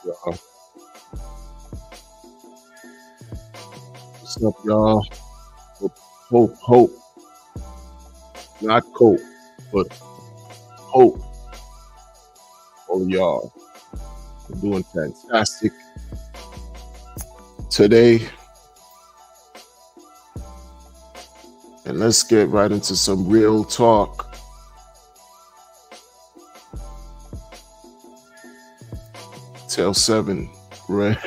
Y'all. What's up, y'all? Hope, not cope, but hope. Oh, y'all, we're doing fantastic today, and let's get right into some real talk. Tail 7, red,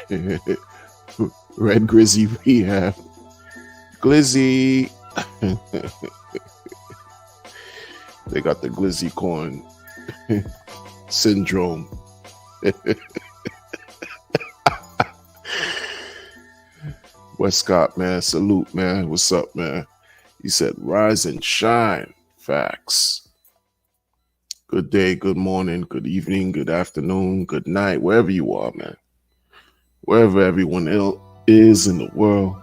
red Grizzy rehab. Glizzy. They got the Glizzy coin syndrome. Westcott, man, salute, man. What's up, man? He said, rise and shine. Facts. Good day, good morning, good evening, good afternoon, good night, wherever you are, man. Wherever everyone is in the world.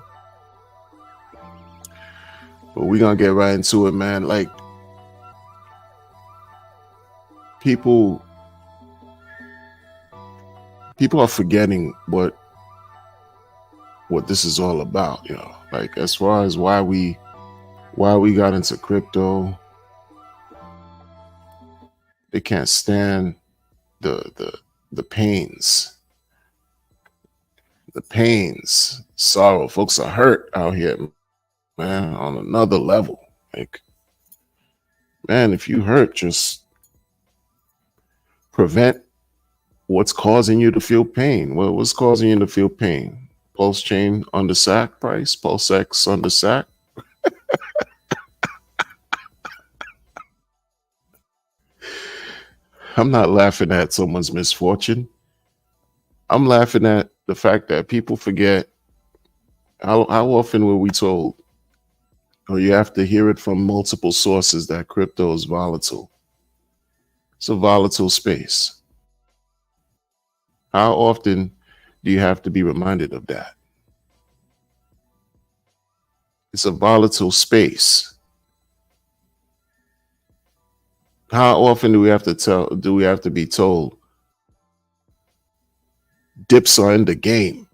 But we're going to get right into it, man. Like, people are forgetting what this is all about, you know. Like, as far as why we got into crypto, they can't stand the pains, sorrow. Folks are hurt out here, man, on another level. Like, man, if you hurt, just prevent what's causing you to feel pain. Well, what's causing you to feel pain? Pulse chain on the sack price, Pulse X on the sack. I'm not laughing at someone's misfortune. I'm laughing at the fact that people forget how often were we told, or you have to hear it from multiple sources, that crypto is volatile. It's a volatile space. How often do you have to be reminded of that? It's a volatile space. How often do we have to be told dips are in the game?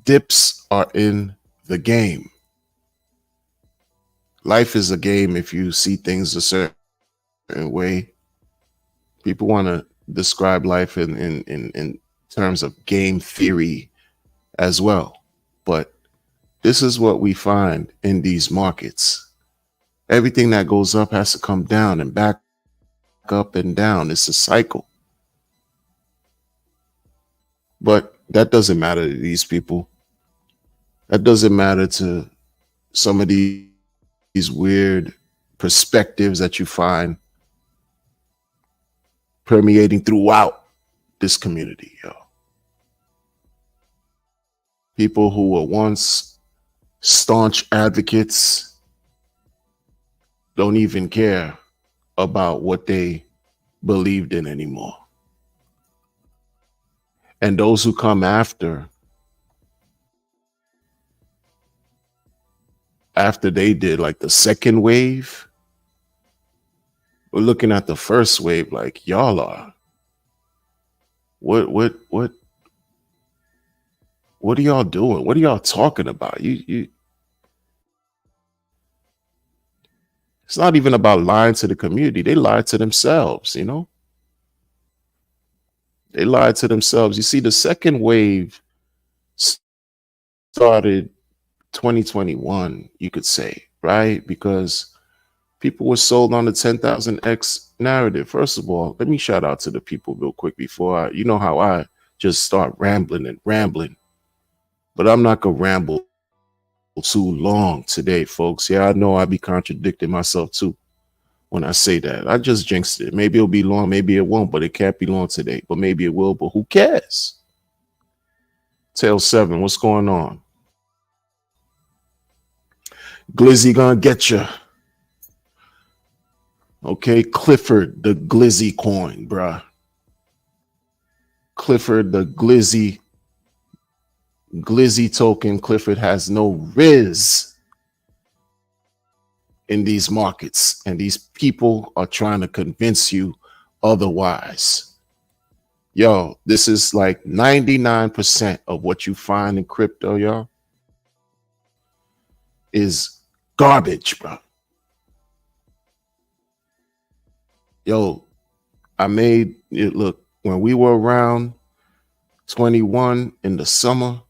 Dips are in the game. Life is a game if you see things a certain way. People want to describe life in terms of game theory as well. But this is what we find in these markets. Everything that goes up has to come down and back up and down. It's a cycle. But that doesn't matter to these people. That doesn't matter to some of these weird perspectives that you find permeating throughout this community, yo. People who were once staunch advocates don't even care about what they believed in anymore. And those who come after they did, like the second wave, we're looking at the first wave like, y'all are, what are y'all doing? What are y'all talking about? It's not even about lying to the community. They lied to themselves, you know? They lied to themselves. You see, the second wave started 2021, you could say, right? Because people were sold on the 10,000x narrative. First of all, let me shout out to the people real quick before you know how I just start rambling. But I'm not going to ramble too long today, folks. Yeah, I know I be contradicting myself too when I say that. I just jinxed it. Maybe it'll be long, maybe it won't, but it can't be long today. But maybe it will, but who cares? Tail 7, what's going on? Glizzy gonna get you. Okay, Clifford, the Glizzy coin, bruh. Clifford, the Glizzy token. Clifford has no riz in these markets, and these people are trying to convince you otherwise. Yo, this is like 99% of what you find in crypto, y'all, is garbage, bro. Yo, I made it look when we were around 21 in the summer,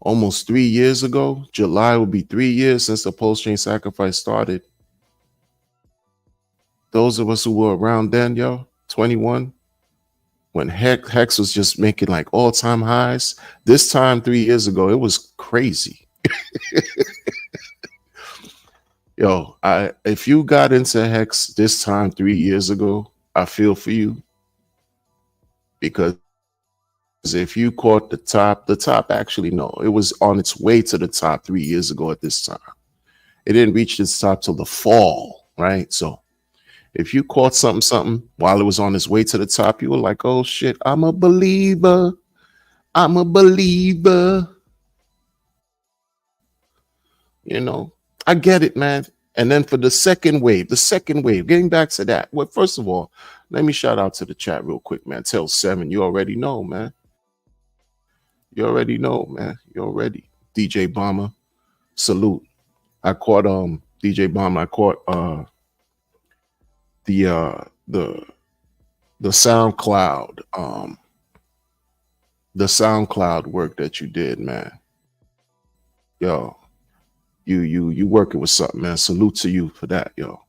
almost 3 years ago. July will be 3 years since the post chain sacrifice started. Those of us who were around then, yo, 21, when Hex was just making like all-time highs. This time 3 years ago, it was crazy. Yo, if you got into Hex this time 3 years ago, I feel for you, because if you caught the top actually, no, it was on its way to the top 3 years ago at this time. It didn't reach its top till the fall, right? So if you caught something while it was on its way to the top, you were like, oh shit, I'm a believer. I'm a believer. You know, I get it, man. And then for the second wave, getting back to that. Well, first of all, let me shout out to the chat real quick, man. Tell 7, you already know, man. You already know, man. You already. DJ Bomber, salute. I caught DJ Bomber, I caught the SoundCloud, the SoundCloud work that you did, man. Yo, you working with something, man. Salute to you for that, yo.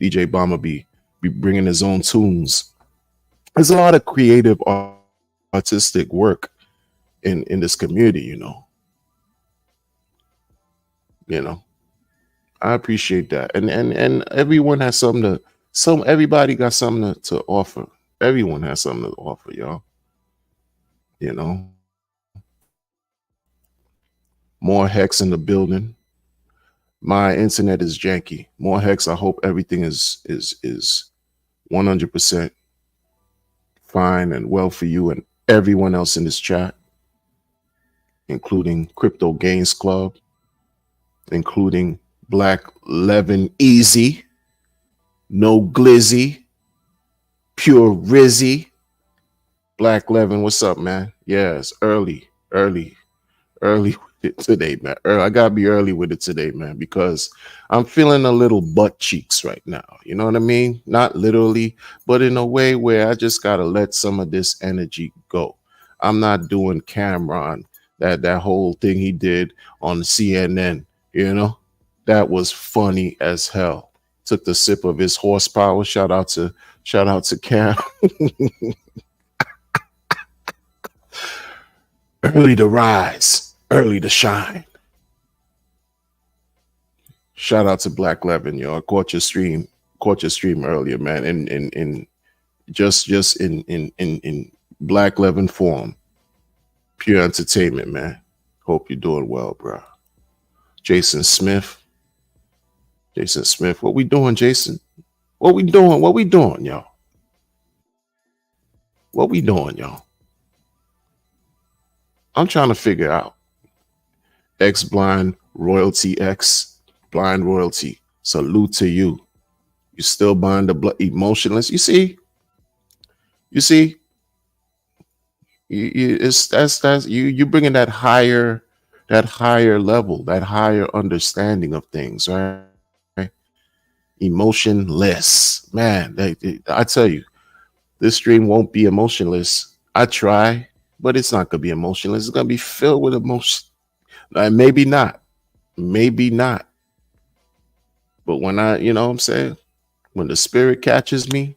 DJ Bomber be bringing his own tunes. There's a lot of creative, artistic work in this community, you know. I appreciate that, and everyone has something to. Everybody got something to offer. Everyone has something to offer, y'all. You know. More Hex in the building. My internet is janky. More Hex. I hope everything is 100% fine and well for you and everyone else in this chat, including Crypto Gains Club, including Black Levin Easy, No Glizzy, Pure Rizzy. Black Levin, what's up, man? Yes, early with it today, man. I gotta be early with it today, man, because I'm feeling a little butt cheeks right now. You know what I mean? Not literally, but in a way where I just gotta let some of this energy go. I'm not doing Cameron, that whole thing he did on CNN, you know? That was funny as hell. Took the sip of his horsepower. Shout out to Cam. Early to rise, early to shine. Shout out to Black Levin, yo. I caught your stream earlier, man. In just in Black Levin form. Pure entertainment, man. Hope you're doing well, bro. Jason Smith, what we doing, Jason? What we doing, y'all? What we doing, y'all? I'm trying to figure out. X Blind Royalty, X Blind Royalty. Salute to you. You still buying the emotionless? You see? You bringing that higher level, that higher understanding of things, right? Emotionless, man. I tell you, this stream won't be emotionless. I try, but it's not gonna be emotionless. It's gonna be filled with emotion. Maybe not. But when you know what I'm saying? When the spirit catches me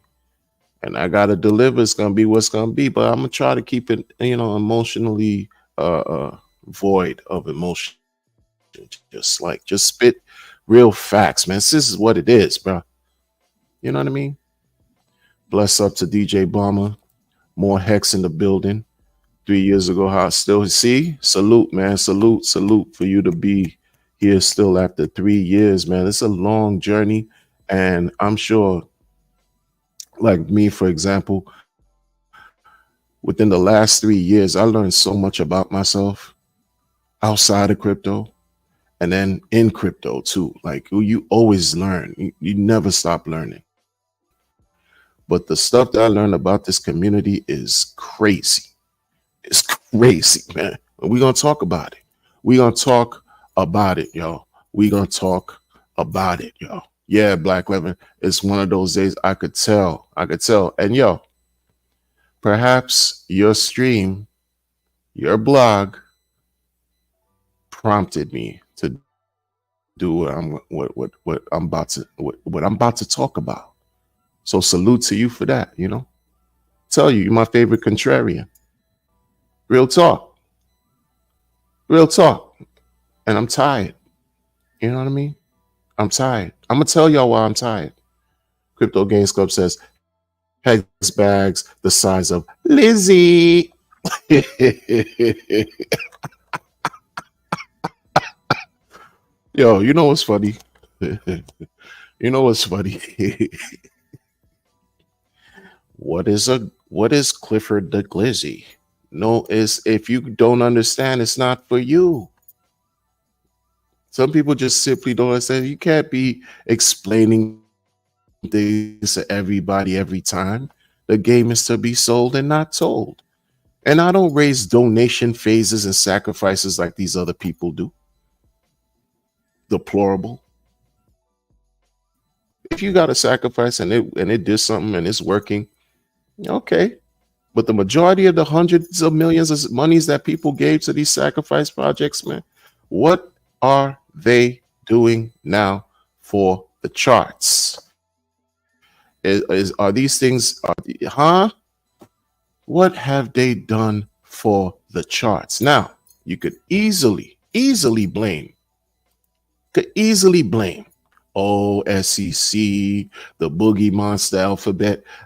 and I gotta deliver, it's gonna be what's gonna be. But I'm gonna try to keep it, emotionally void of emotion. Just spit real facts, man. This is what it is, bro. You know what I mean? Bless up to DJ Bomber. More Hex in the building. 3 years ago, how I still see? Salute, man. Salute for you to be here still after 3 years, man. It's a long journey. And I'm sure, like me, for example, within the last 3 years, I learned so much about myself outside of crypto and then in crypto too. Like, you always learn. You never stop learning. But the stuff that I learned about this community is crazy. It's crazy, man. We're gonna talk about it. We're gonna talk about it, yo. We're gonna talk about it, yo. Yeah, Black Levin. It's one of those days I could tell. I could tell. And yo, perhaps your stream, your blog prompted me to do what I'm about to talk about. So salute to you for that, you know. Tell you, you're my favorite contrarian. Real talk. Real talk. And I'm tired. You know what I mean? I'm tired. I'm gonna tell y'all why I'm tired. Crypto Games Club says hex bags the size of Lizzie. Yo, you know what's funny? You know what's funny? What is Clifford the Glizzy? No, is if you don't understand, it's not for you. Some people just simply don't understand. You can't be explaining things to everybody every time. The game is to be sold and not told. And I don't raise donation phases and sacrifices like these other people do. Deplorable. If you got a sacrifice and it did something and it's working, okay. But the majority of the hundreds of millions of monies that people gave to these sacrifice projects, man, what are they doing now for the charts? Are these things, huh? What have they done for the charts? Now, you could easily blame, oh, SEC, the Boogie Monster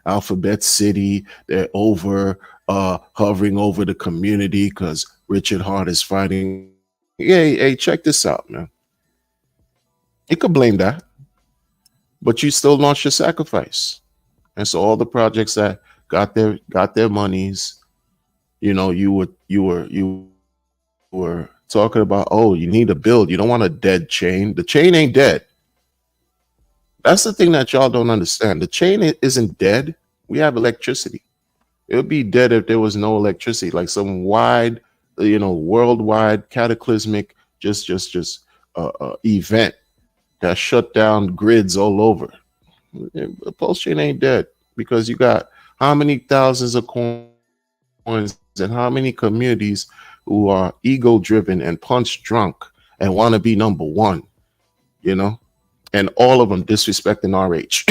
Alphabet City, they're hovering over the community because Richard Hart is fighting. Hey, check this out, man. You could blame that, but you still launched your sacrifice. And so all the projects that got their monies, you know, you were talking about, oh, you need a build. You don't want a dead chain. The chain ain't dead. That's the thing that y'all don't understand. The chain isn't dead. We have electricity. It would be dead if there was no electricity, like some wide, worldwide cataclysmic just event that shut down grids all over. The pulse chain ain't dead because you got how many thousands of coins and how many communities who are ego driven and punch drunk and want to be number one, you know, and all of them disrespecting RH.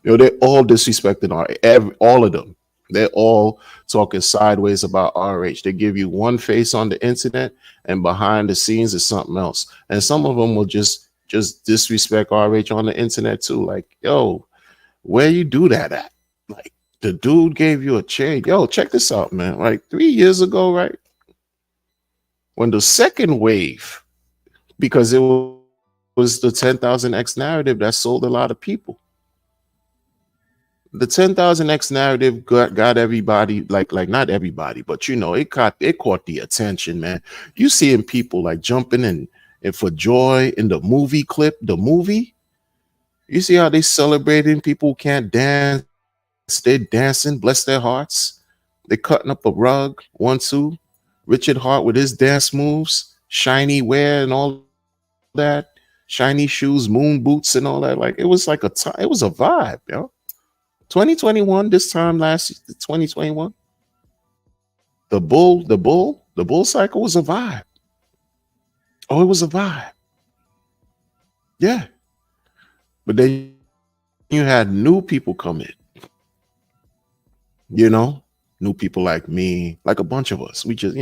They're all disrespecting RH. All of them. They're all talking sideways about RH. They give you one face on the internet, and behind the scenes is something else. And some of them will just disrespect RH on the internet too. Like, yo, where you do that at? Like, the dude gave you a chain. Yo, check this out, man. Like 3 years ago, right? When the second wave, because it was the 10,000x narrative that sold a lot of people. The 10,000x narrative got everybody, like not everybody, but it caught the attention, man. You seeing people like jumping and for joy in the movie clip, the movie. You see how they celebrating people who can't dance. They're dancing, bless their hearts. They're cutting up a rug, 1-2. Richard Hart with his dance moves, shiny wear and all that, shiny shoes, moon boots and all that. Like it was like it was a vibe, yo. 2021, this time last 2021, the bull cycle was a vibe. Oh, it was a vibe. Yeah. But then you had new people come in. New people like me, like a bunch of us. We just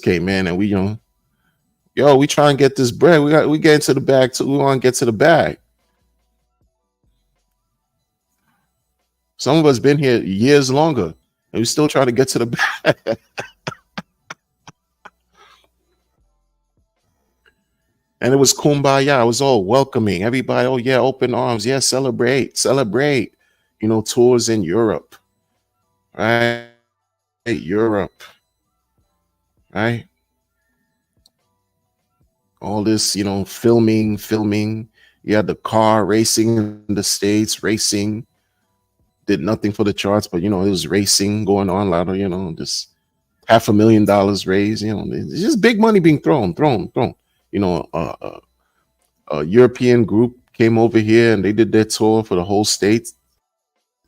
came in and we try and get this bread. We get into the bag too. We want to get to the bag. Some of us been here years longer, and we still trying to get to the bag. And it was kumbaya. It was all welcoming. Everybody, oh yeah, open arms. Yeah, celebrate. Tours in Europe. Right? Europe. Right? All this, filming, You had the car racing in the States, racing, did nothing for the charts, but it was racing going on, a lot of, just $500,000 raised, it's just big money being thrown. You know, a European group came over here and they did their tour for the whole state.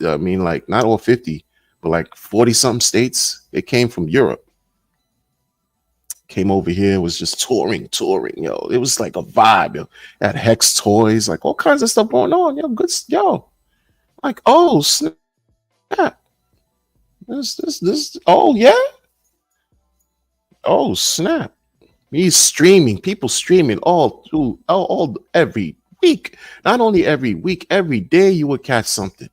I mean, like not all 50, but like 40 something states. They came from Europe, came over here, was just touring, yo. It was like a vibe, yo. Had Hex toys, like all kinds of stuff going on, yo. Good, yo. Like, oh snap, this. Oh yeah, oh snap. He's streaming, people streaming all through, all every week. Not only every week, every day you would catch something.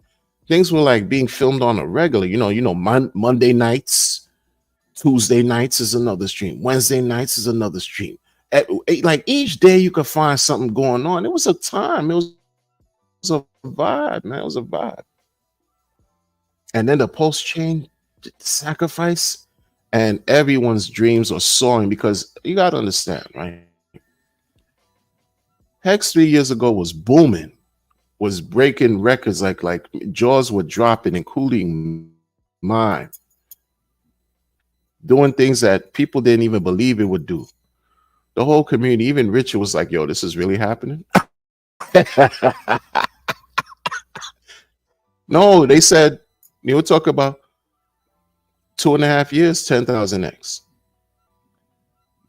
Things were like being filmed on a regular, Monday nights, Tuesday nights is another stream, Wednesday nights is another stream. Like each day you could find something going on. It was a time, it was a vibe, man. It was a vibe. And then the post chain sacrifice, and everyone's dreams are soaring because you got to understand, right? Hex 3 years ago was booming, was breaking records, like jaws were dropping, including mine, doing things that people didn't even believe it would do. The whole community, even Richard, was like, yo, this is really happening. No, they said, you were talking about 2.5 years, 10,000x.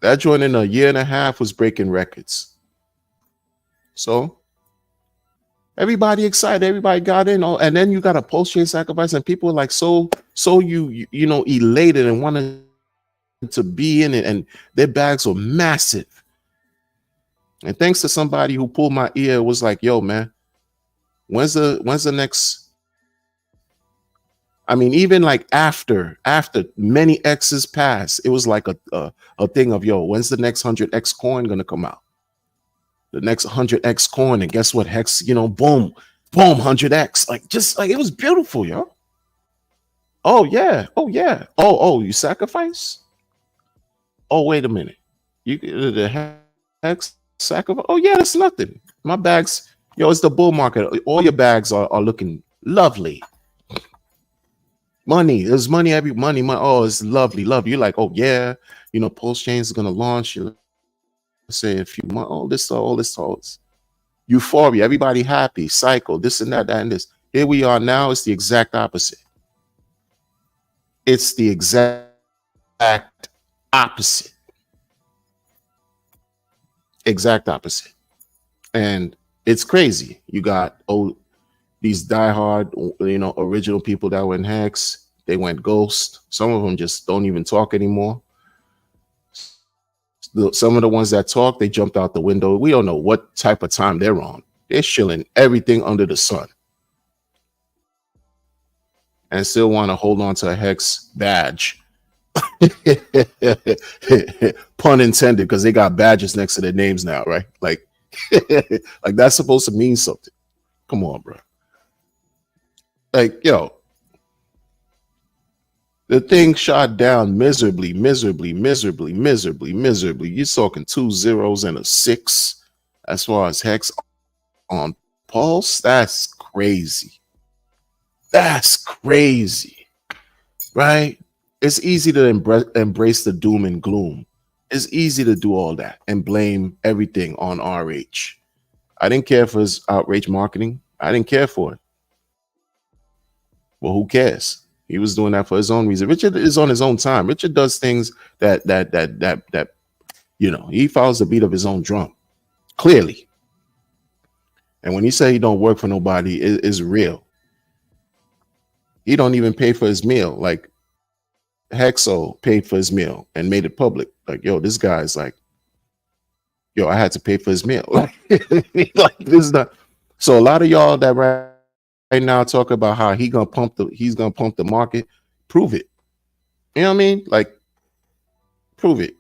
That joint in a year and a half was breaking records. So everybody excited, everybody got in, and then you got a post chain sacrifice, and people were like so elated and wanted to be in it, and their bags were massive. And thanks to somebody who pulled my ear, was like, yo, man, when's the next? I mean, even like after many X's pass, it was like a thing of, yo, when's the next 100X coin gonna come out? The next 100X coin, and guess what? Hex, boom, 100X. Like, just like, it was beautiful, yo. Oh yeah. Oh, you sacrifice? Oh, wait a minute. You the Hex sacrifice? Oh yeah, that's nothing. My bags, yo, it's the bull market. All your bags are looking lovely. Money, there's money, money. Oh, it's lovely. You're like, oh yeah, post chain is gonna launch. Let's say a few months. All this. Euphoria, everybody happy, cycle, this and that and this. Here we are now. It's the exact opposite. It's the exact opposite. Exact opposite. And it's crazy. You got these diehard, original people that were in Hex, they went ghost. Some of them just don't even talk anymore. Some of the ones that talk, they jumped out the window. We don't know what type of time they're on. They're shilling everything under the sun and still want to hold on to a Hex badge. Pun intended, because they got badges next to their names now, right? Like, like that's supposed to mean something. Come on, bro. Like, yo, the thing shot down miserably. You're talking 2 zeros and a 6 as far as Hex on Pulse. That's crazy. Right? It's easy to embrace the doom and gloom. It's easy to do all that and blame everything on RH. I didn't care for his outrage marketing. I didn't care for it. Well, who cares? He was doing that for his own reason. Richard is on his own time. Richard does things that he follows the beat of his own drum, clearly. And when he say he don't work for nobody, it's real. He don't even pay for his meal. Like, Hexo paid for his meal and made it public. Like, yo, this guy's like, yo, I had to pay for his meal. Like, this is not. So a lot of y'all that right now talk about how he's gonna pump the market. Prove it. You know what I mean? Like, prove it.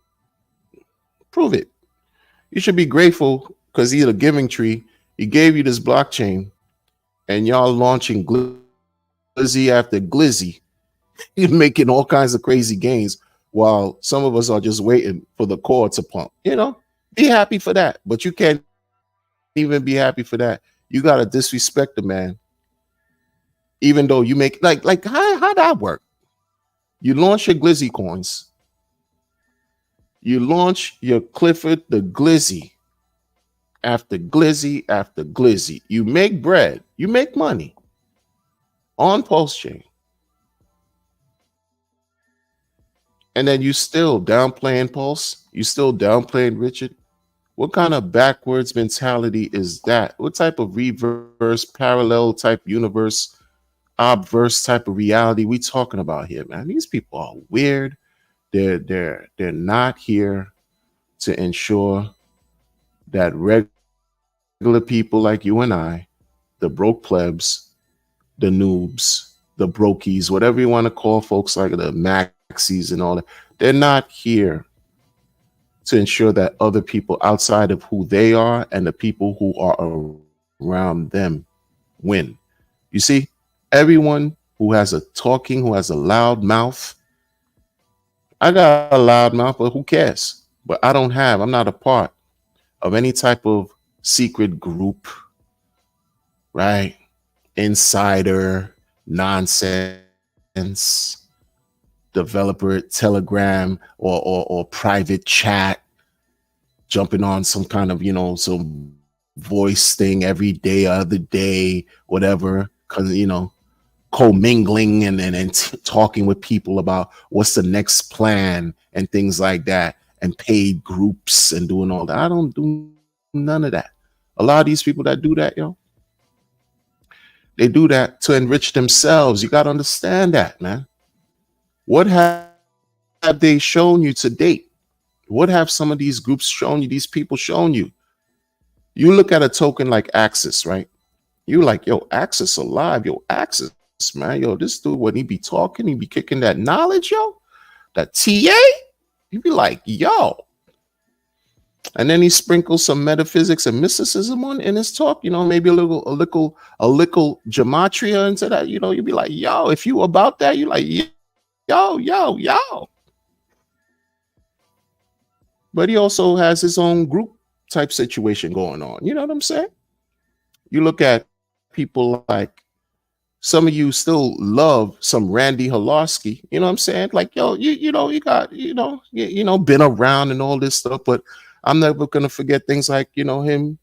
You should be grateful because he's a giving tree. He gave you this blockchain, and y'all launching glizzy after glizzy. You're making all kinds of crazy gains while some of us are just waiting for the core to pump. Be happy for that, but you can't even be happy for that. You gotta disrespect the man, even though you make like how that work? You launch your Glizzy coins, you launch your Clifford the Glizzy after Glizzy after Glizzy. You make bread, you make money on Pulse Chain, and then you still downplaying Pulse, you still downplaying Richard. What kind of backwards mentality is that? What type of reverse parallel type universe, obverse type of reality we talking about here, man? These people are weird. They're not here to ensure that regular people like you and I, the broke plebs, the noobs, the brokies, whatever you want to call folks like the maxis and all that, they're not here to ensure that other people outside of who they are and the people who are around them win. You see, everyone who has a loud mouth, I got a loud mouth, but who cares? But I'm not a part of any type of secret group, right? Insider nonsense, developer Telegram or private chat, jumping on some kind of, some voice thing every day, other day, whatever, because, commingling and talking with people about what's the next plan and things like that, and paid groups and doing all that. I don't do none of that. A lot of these people that do that, they do that to enrich themselves. You got to understand that, man. What have they shown you to date? What have some of these groups shown you, these people shown you? You look at a token like Axis, right? You like, yo, Axis alive, yo, Axis, man, yo, this dude, when he be talking, he be kicking that knowledge, yo, that TA, you be like, yo. And then he sprinkles some metaphysics and mysticism on in his talk, maybe a little gematria into that, you'd be like, yo, if you about that, you like, yo. But he also has his own group type situation going on. You know what I'm saying? You look at people like, some of you still love some Randy Halarski. You know what I'm saying? Like, yo, you got, been around and all this stuff, but I'm never going to forget things like, him,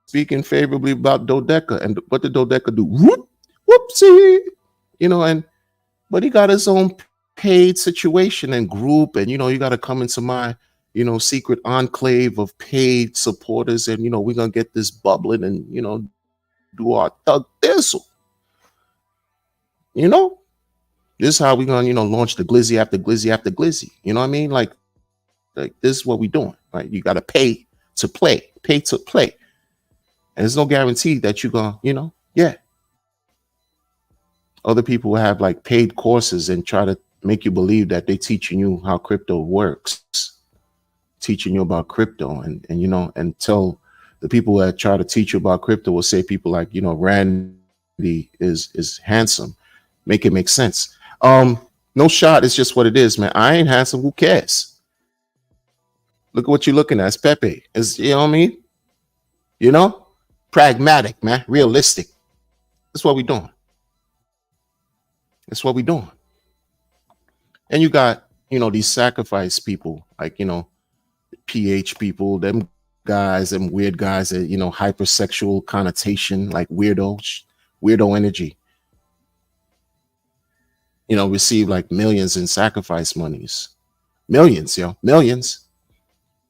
speaking favorably about Dodeca, and what did Dodeca do? Whoopsie, but he got his own paid situation and group, and you got to come into my secret enclave of paid supporters, and we're gonna get this bubbling and do our thug thistle. This is how we're gonna launch the Glizzy after Glizzy after Glizzy. You know what I mean? Like this is what we're doing. Right? You got to pay to play, and there's no guarantee that you're gonna other people will have like paid courses and try to make you believe that they're teaching you how crypto works, teaching you about crypto, and and tell the people that try to teach you about crypto will say people like, Randy is handsome. Make it make sense. No shot. It's just what it is, man. I ain't handsome. Who cares? Look at what you're looking at. It's Pepe. It's, you know what I mean? Pragmatic, man. Realistic. That's what we're doing. That's what we're doing. And you got, these sacrifice people, like, PH people, them guys, them weird guys that, hypersexual connotation, like weirdo energy, receive like millions in sacrifice monies, millions,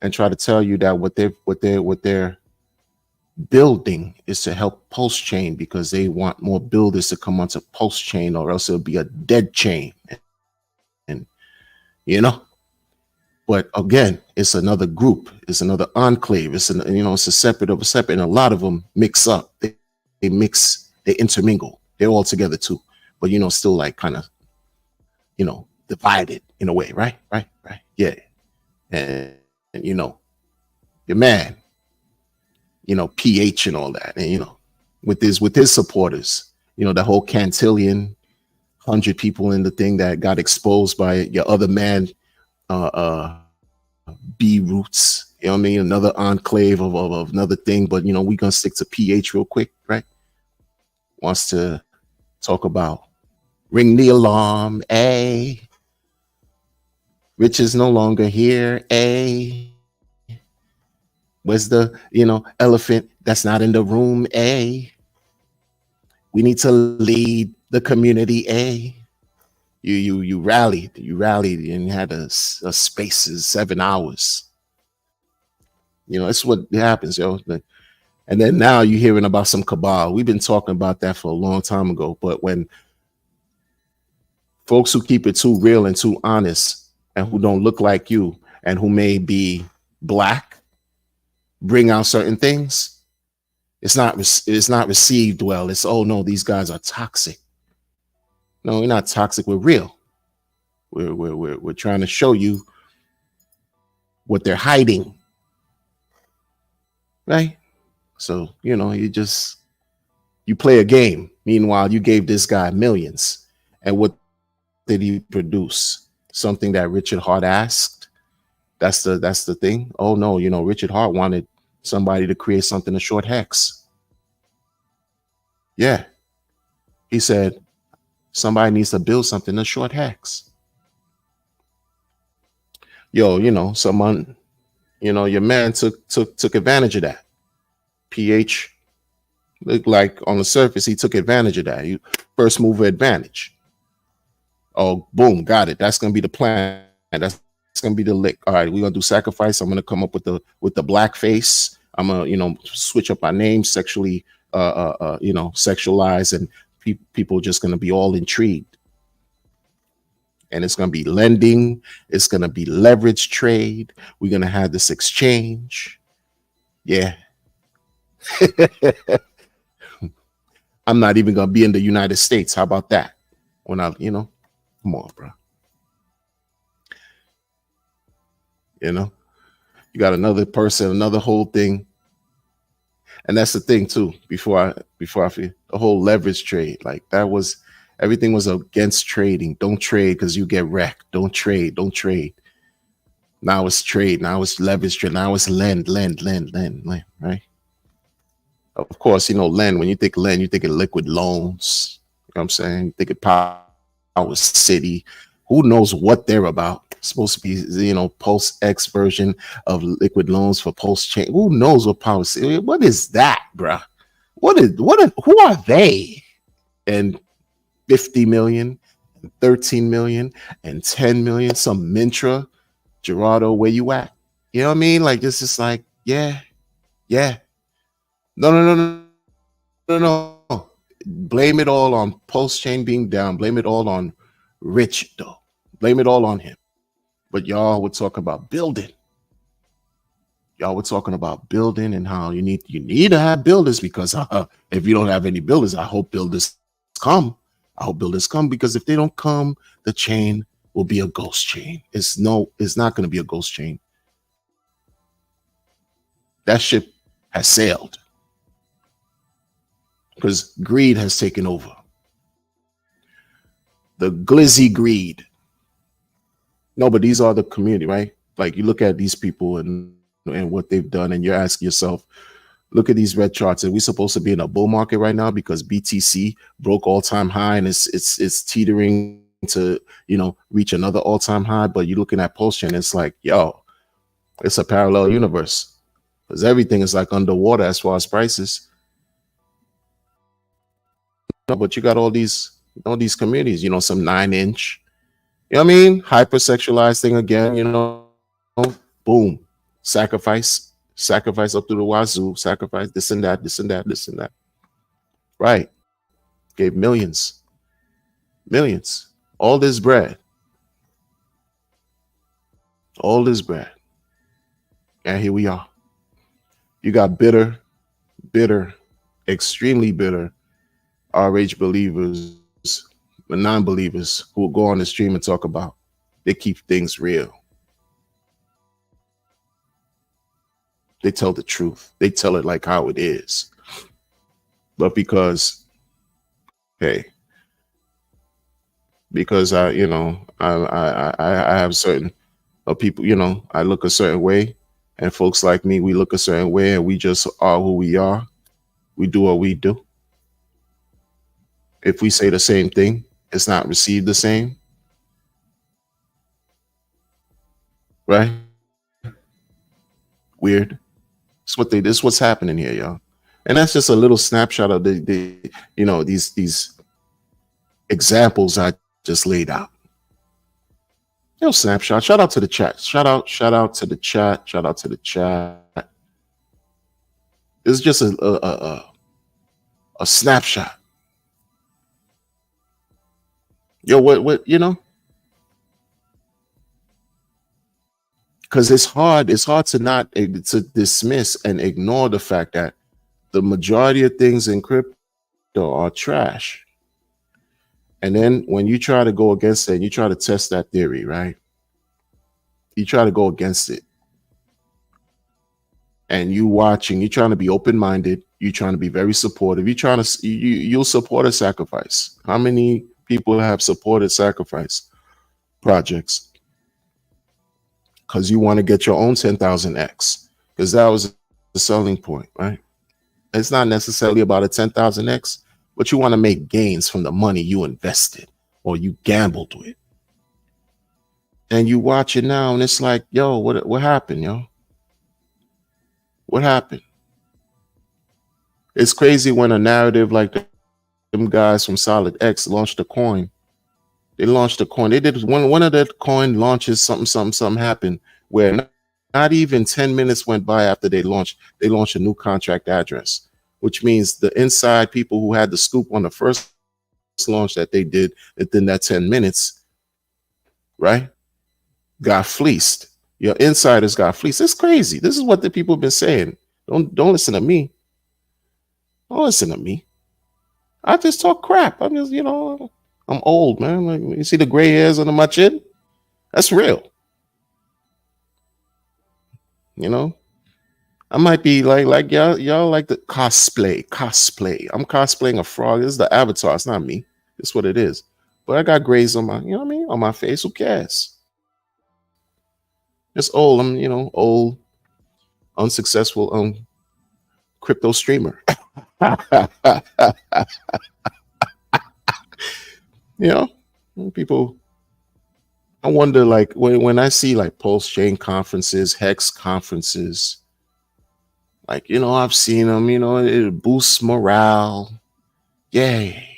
and try to tell you that what they're building is to help Pulse Chain because they want more builders to come onto Pulse Chain, or else it'll be a dead chain. And but again, it's another group, it's another enclave, it's it's a separate, and a lot of them mix up. They mix, they intermingle, they're all together too, but still like kind of divided in a way, right? Yeah. And your man, PH and all that, and with his supporters, the whole Cantillion, 100 people in the thing that got exposed by your other man, B Roots, You know what I mean? Another enclave of another thing, but you know, we're gonna stick to PH real quick, right? Wants to talk about ring the alarm, A. Rich is no longer here, A. Where's the, elephant that's not in the room, A? We need to lead the community, A. You rallied and had a spaces 7 hours. That's what happens, yo. And then now you're hearing about some cabal. We've been talking about that for a long time ago. But when folks who keep it too real and too honest and who don't look like you and who may be black bring out certain things, it's not received well. It's, oh no, these guys are toxic. No, we're not toxic. We're real. We're trying to show you what they're hiding, right? So you play a game. Meanwhile, you gave this guy millions, and what did he produce? Something that Richard Hart asked. That's the thing. Oh no, Richard Hart wanted somebody to create something to short hex. Yeah, he said somebody needs to build something to short hex. Someone, your man took advantage of that. PH looked like on the surface he took advantage of that. First mover advantage. Oh, boom, got it. That's gonna be the plan. That's gonna be the lick. All right, we're gonna do sacrifice. I'm gonna come up with the black face. I'm gonna switch up my name sexually, sexualize, and people just gonna be all intrigued. And it's gonna be lending. It's gonna be leverage trade. We're gonna have this exchange. Yeah. I'm not even gonna be in the United States. How about that? When come on, bro. You got another person, another whole thing. And that's the thing too. Before I feel the whole leverage trade, like everything was against trading. Don't trade because you get wrecked. Don't trade. Now it's trade. Now it's leverage trade. Now it's lend, right? Of course, lend. When you think lend, you think of liquid loans. You know what I'm saying? You think of Power City. Who knows what they're about? It's supposed to be, Pulse X version of liquid loans for Pulse Chain. Who knows what Power City? What is that, bruh? Who are they? And 50 million, and 13 million, and 10 million. Some Mintra, Gerardo, where you at? You know what I mean? Like this is like, yeah. No. Blame it all on Pulse Chain being down. Blame it all on Rich, though. Blame it all on him. But y'all would talk about building. Y'all were talking about building and how you need to have builders because if you don't have any builders, I hope builders come. Because if they don't come, the chain will be a ghost chain. It's not going to be a ghost chain. That ship has sailed because greed has taken over. The glizzy greed. No, but these are the community, right? Like you look at these people and what they've done, and you're asking yourself, look at these red charts. Are we supposed to be in a bull market right now because BTC broke all-time high and it's teetering to reach another all-time high? But you're looking at Pulse Chain, it's like, yo, it's a parallel universe because everything is like underwater as far as prices. No, but you got all these communities, some 9-inch, you know what I mean? Hypersexualized thing again, boom, sacrifice up to the wazoo, sacrifice this and that. Right. Gave millions, all this bread. And here we are. You got bitter, extremely bitter RH believers, but non-believers who will go on the stream and talk about they keep things real. They tell the truth. They tell it like how it is. But because I have certain people, I look a certain way and folks like me, we look a certain way and we just are who we are. We do what we do. If we say the same thing, it's not received the same, right? Weird. It's what they. This is what's happening here, y'all. And that's just a little snapshot of these examples I just laid out. Little snapshot. Shout out to the chat. Shout out to the chat. Shout out to the chat. It's just a snapshot. Yo, what because it's hard to not to dismiss and ignore the fact that the majority of things in crypto are trash. And then when you try to go against it, and you try to test that theory, right? You try to go against it. And you're trying to be open-minded, you're trying to be very supportive, you'll support a sacrifice. How many people have supported sacrifice projects because you want to get your own 10,000x? Because that was the selling point, right? It's not necessarily about a 10,000x, but you want to make gains from the money you invested or you gambled with. And you watch it now and it's like, yo, what happened, yo? What happened? It's crazy when a narrative like them guys from Solid X launched a coin. They launched a coin. They did one of the coin launches, something happened where not even 10 minutes went by after they launched a new contract address, which means the inside people who had the scoop on the first launch that they did within that 10 minutes, right, got fleeced. Your insiders got fleeced. It's crazy. This is what the people have been saying. Don't listen to me. Don't listen to me. I just talk crap. I'm just, I'm old, man. Like, you see the gray hairs under my chin? That's real. I might be like y'all like the cosplay. I'm cosplaying a frog. This is the avatar. It's not me. It's what it is. But I got grays on my, on my face. Who cares? It's old. I'm, old, unsuccessful, crypto streamer. People. I wonder, like, when I see like Pulse Chain conferences, Hex conferences, like, I've seen them. It boosts morale. Yay!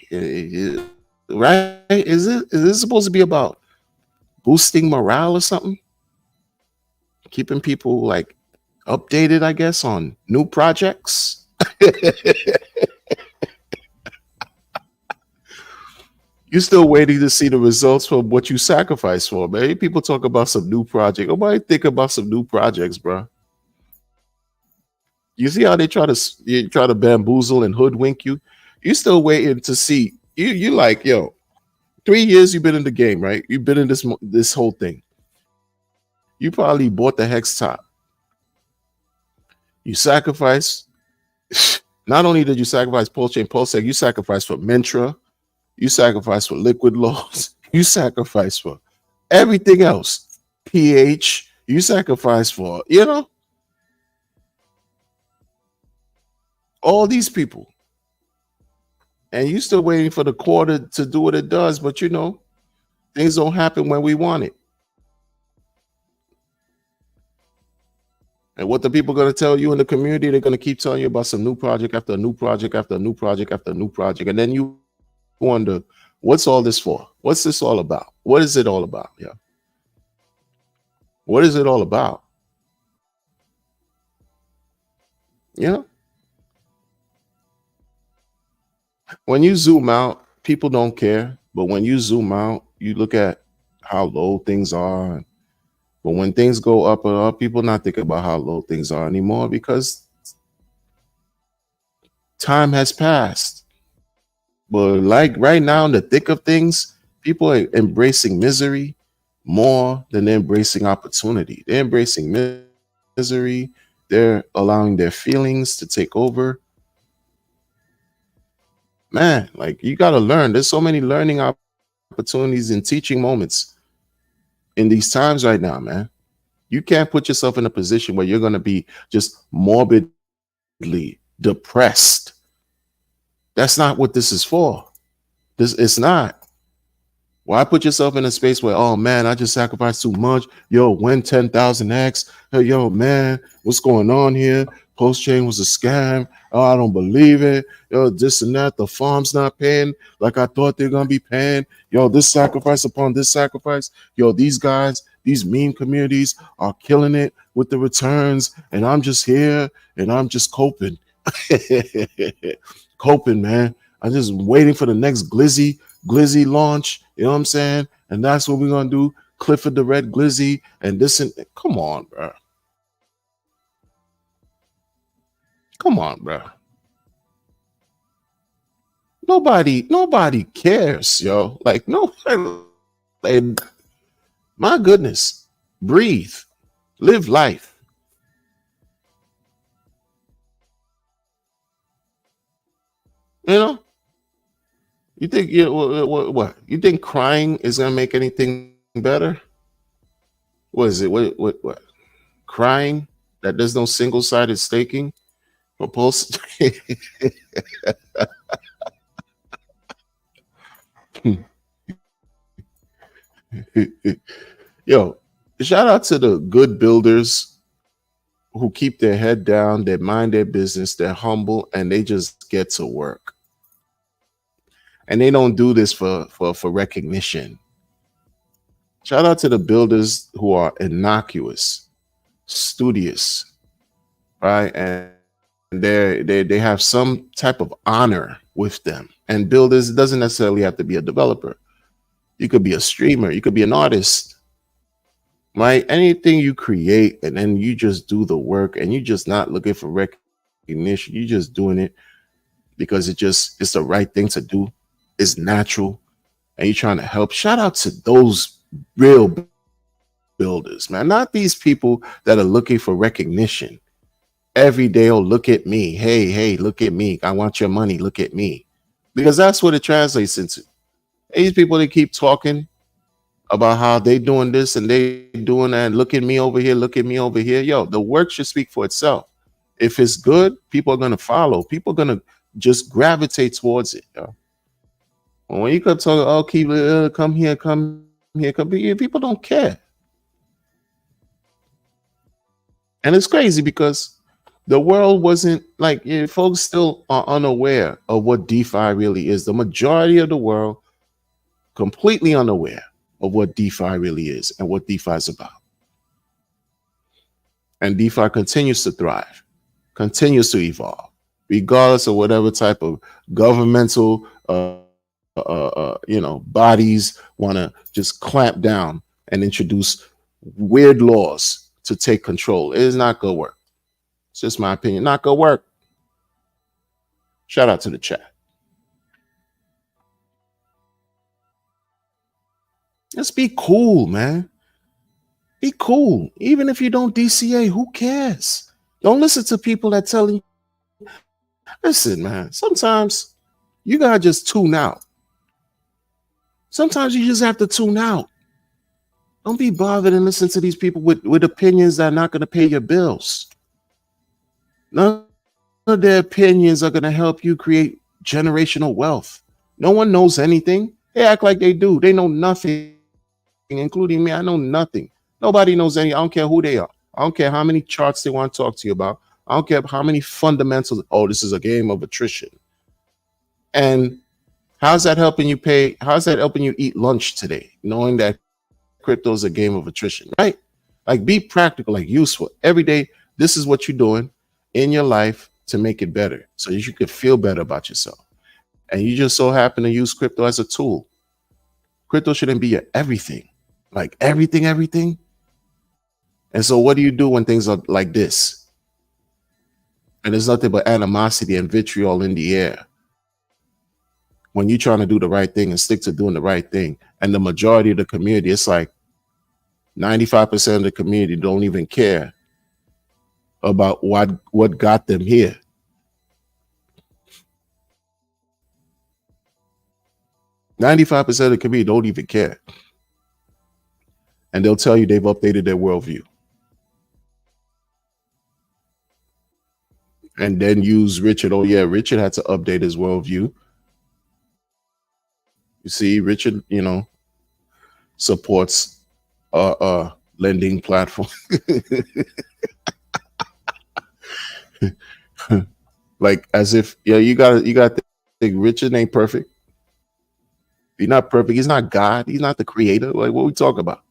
Right? Is this supposed to be about boosting morale or something? Keeping people like updated, I guess, on new projects. You're still waiting to see the results from what you sacrificed for, man. People talk about some new project. Nobody think about some new projects, bro. You see how they try to bamboozle and hoodwink you? You're still waiting to see. You like, yo, 3 years you've been in the game, right? You've been in this whole thing. You probably bought the Hex top. You sacrificed. Not only did you sacrifice Pulse Chain, Pulsec, you sacrificed for Mentra. You sacrifice for liquid laws. You sacrifice for everything else. PH. You sacrifice for, all these people. And you still waiting for the quarter to do what it does, but things don't happen when we want it. And what the people going to tell you in the community, they're going to keep telling you about some new project after a new project after a new project after a new project. And then you wonder, what's all this for? What's this all about? What is it all about? Yeah. What is it all about? When you zoom out, people don't care. But when you zoom out, you look at how low things are. But when things go up and up, people not thinking about how low things are anymore because time has passed. But like right now, in the thick of things, people are embracing misery more than they're embracing opportunity. They're embracing misery. They're allowing their feelings to take over. Man, like, you got to learn. There's so many learning opportunities and teaching moments in these times right now, man. You can't put yourself in a position where you're going to be just morbidly depressed. That's not what this is for. This it's not. Why put yourself in a space where, oh man, I just sacrificed too much. Yo, win 10,000x. Hey, yo, man, what's going on here? Post chain was a scam. Oh, I don't believe it. Yo, this and that. The farm's not paying like I thought they're gonna be paying. Yo, this sacrifice upon this sacrifice. Yo, these guys, these meme communities are killing it with the returns, and I'm just here and I'm just coping. Coping, man. I'm just waiting for the next glizzy launch. You know what I'm saying? And that's what we're gonna do. Clifford the Red Glizzy and this and come on, bro. Come on, bro. Nobody cares, yo. Like nobody. Like, my goodness, breathe, live life. You know. You think what? You think crying is gonna make anything better? What is it? What? Crying that there's no single-sided staking for pulse. Yo, shout out to the good builders who keep their head down, they mind their business, they're humble, and they just get to work. And they don't do this for recognition. Shout out to the builders who are innocuous, studious, right? And they have some type of honor with them. And builders, it doesn't necessarily have to be a developer. You could be a streamer, you could be an artist, right? Anything you create and then you just do the work and you're just not looking for recognition. You're just doing it because it's the right thing to do. It's natural and you're trying to help. Shout out to those real builders, man. Not these people that are looking for recognition every day. Oh, look at me. Hey, look at me. I want your money. Look at me. Because that's what it translates into. These people that keep talking about how they doing this and they doing that. Look at me over here. Look at me over here. Yo, the work should speak for itself. If it's good, people are going to follow. People are going to just gravitate towards it. Yo. When you come talking, oh, keep come here, come here. People don't care. And it's crazy because the world wasn't like, folks still are unaware of what DeFi really is. The majority of the world completely unaware of what DeFi really is and what DeFi is about. And DeFi continues to thrive, continues to evolve, regardless of whatever type of governmental bodies want to just clamp down and introduce weird laws to take control. It is not gonna work. It's just my opinion. Not gonna work. Shout out to the chat. Let's be cool, man. Be cool. Even if you don't DCA, who cares? Don't listen to people that tell you. Listen, man, sometimes you gotta just tune out. Sometimes you just have to tune out. Don't be bothered and listen to these people with opinions that are not going to pay your bills. None of their opinions are going to help you create generational wealth. No one knows anything. They act like they do. They know nothing, including me. I know nothing. Nobody knows any. I don't care who they are. I don't care how many charts they want to talk to you about. I don't care how many fundamentals. Oh, this is a game of attrition. And how's that helping you pay? How's that helping you eat lunch today? Knowing that crypto is a game of attrition, right? Like be practical, like useful. Every day, this is what you're doing in your life to make it better so that you could feel better about yourself. And you just so happen to use crypto as a tool. Crypto shouldn't be your everything, like everything. And so what do you do when things are like this? And there's nothing but animosity and vitriol in the air. When you're trying to do the right thing and stick to doing the right thing. And the majority of the community, it's like 95% of the community don't even care about what got them here. %95 of the community don't even care. And they'll tell you they've updated their worldview. and then use Richard. Oh yeah, Richard had to update his worldview. You see, Richard, supports lending platform. Like as if, yeah, you got to think Richard ain't perfect. He's not perfect. He's not God. He's not the creator. Like what we talk about.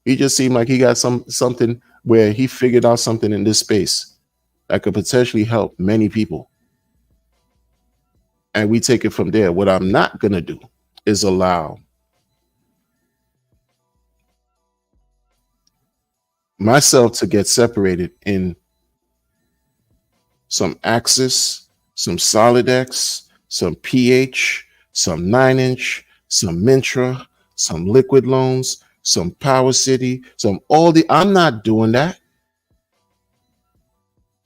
He just seemed like he got something where he figured out something in this space that could potentially help many people. And we take it from there. What I'm not gonna do is allow myself to get separated in some Axis, some Solidex, some PH, some 9-inch, some Mintra, some Liquid Loans, some Power City, some all the. I'm not doing that.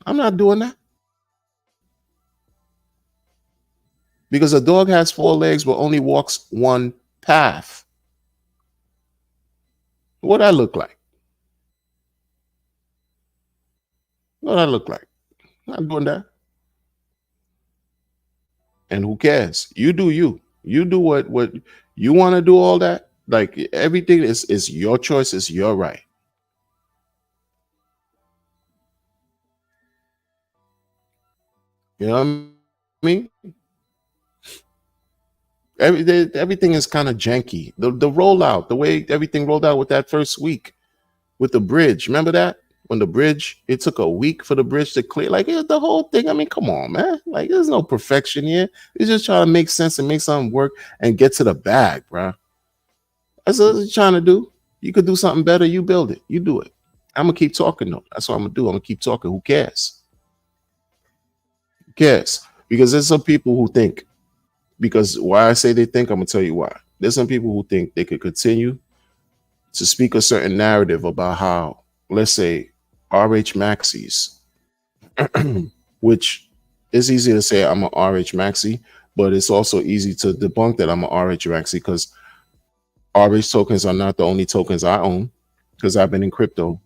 I'm not doing that. Because a dog has 4 legs but only walks one path. What I look like? What I look like? I'm not doing that. And who cares? You do you. You do what you want to do. All that, like everything is your choice. It's your right. You know what I mean? Everything is kind of janky. The rollout, the way everything rolled out with that first week with the bridge. Remember that? When the bridge, it took a week for the bridge to clear. Like the whole thing. I mean, come on, man. Like there's no perfection here. It's just trying to make sense and make something work and get to the bag, bro. That's what it's trying to do. You could do something better. You build it. You do it. I'm gonna keep talking though. That's what I'm gonna do. I'm gonna keep talking. Who cares? Who cares? Because there's some people who think. Because why I say they think, I'm gonna tell you why. There's some people who think they could continue to speak a certain narrative about how, let's say, RH Maxis, which is easy to say I'm a RH Maxi, but it's also easy to debunk that I'm a RH Maxi because RH tokens are not the only tokens I own because I've been in crypto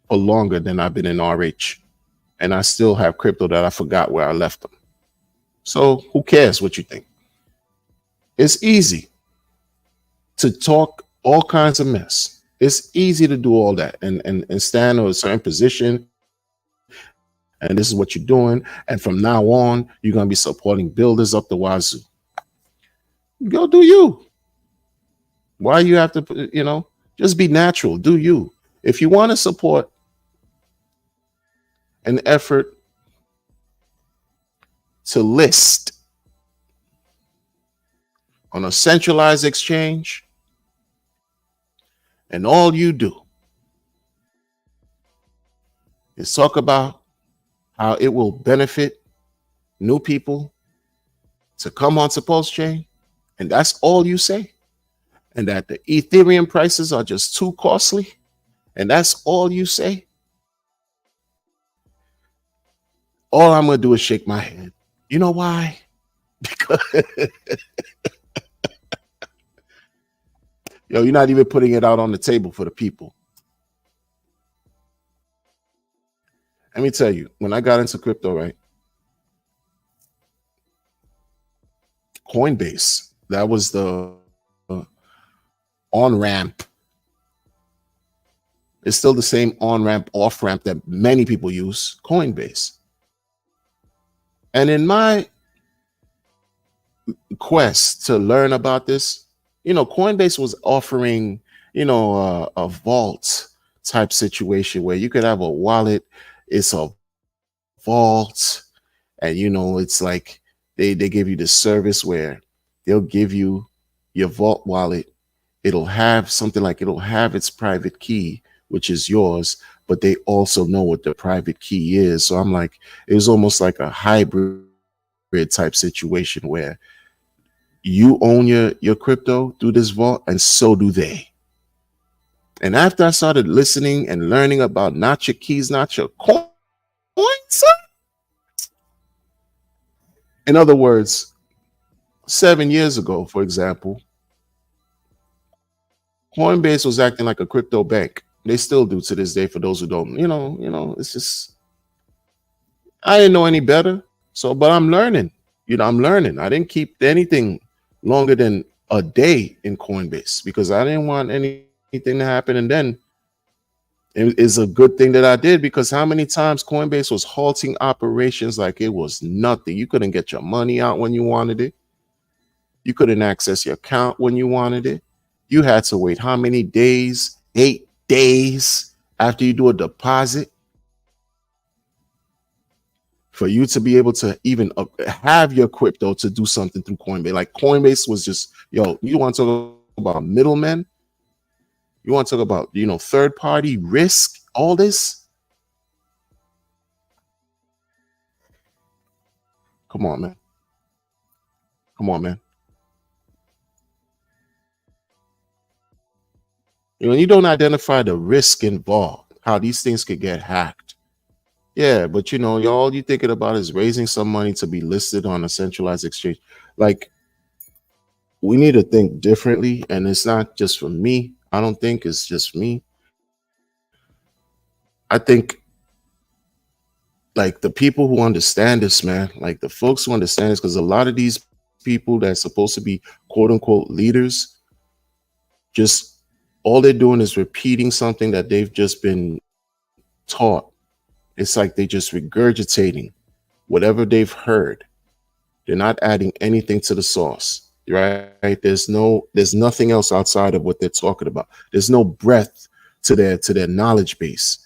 for longer than I've been in RH. And I still have crypto that I forgot where I left them. So who cares what you think? It's easy to talk all kinds of mess. It's easy to do all that and stand on a certain position. And this is what you're doing. And from now on, you're going to be supporting builders up the wazoo. Go do you. Why you have to, just be natural. Do you. If you want to support an effort to list on a centralized exchange, and all you do is talk about how it will benefit new people to come onto Pulse Chain, and that's all you say, and that the Ethereum prices are just too costly, and that's all you say, all I'm going to do is shake my head. You know why? Because you're not even putting it out on the table for the people. Let me tell you, when I got into crypto, right? Coinbase, that was the on-ramp. It's still the same on-ramp, off-ramp that many people use, Coinbase. And in my quest to learn about this, Coinbase was offering, a vault type situation where you could have a wallet. It's a vault, and it's like they give you this service where they'll give you your vault wallet. It'll have something like it'll have its private key, which is yours, but they also know what the private key is. So I'm like, it was almost like a hybrid type situation where you own your crypto through this vault, and so do they. And after I started listening and learning about not your keys, not your coins, in other words, 7 years ago, for example, Coinbase was acting like a crypto bank. They still do to this day. For those who don't, it's just I didn't know any better. So, but I'm learning. I'm learning. I didn't keep anything longer than a day in Coinbase because I didn't want anything to happen. And then it is a good thing that I did because how many times Coinbase was halting operations like it was nothing. You couldn't get your money out when you wanted it. You couldn't access your account when you wanted it. You had to wait how many days? 8 days after you do a deposit for you to be able to even have your crypto to do something through Coinbase. Like Coinbase was just, you want to talk about middlemen? You want to talk about, third party risk, all this? Come on, man. Come on, man. You don't identify the risk involved, how these things could get hacked. Yeah, but all you thinking about is raising some money to be listed on a centralized exchange. Like, we need to think differently, and it's not just for me. I don't think it's just me. I think like the people who understand this, man, like the folks who understand this, because a lot of these people that's supposed to be quote unquote leaders, just all they're doing is repeating something that they've just been taught. It's like they just regurgitating whatever they've heard. They're not adding anything to the sauce, right? There's nothing else outside of what they're talking about. There's no breadth to their knowledge base.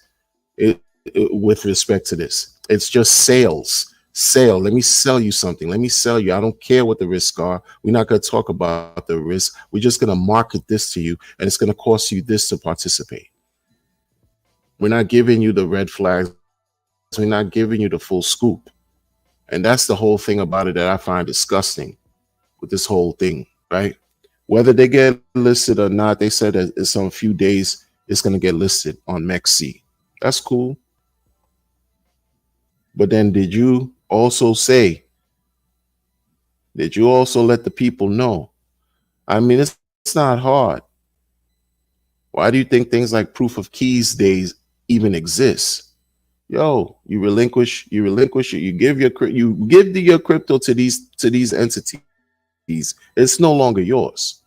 With respect to this, it's just sales. Let me sell you something. Let me sell you. I don't care what the risks are. We're not going to talk about the risk. We're just going to market this to you, and it's going to cost you this to participate. We're not giving you the red flags. We're not giving you the full scoop. And that's the whole thing about it that I find disgusting with this whole thing, right? Whether they get listed or not, they said that in some few days it's going to get listed on MEXC. That's cool. But then did you also let the people know? I mean, it's not hard. Why do you think things like proof of keys days even exist? You give your crypto to these entities. It's no longer yours.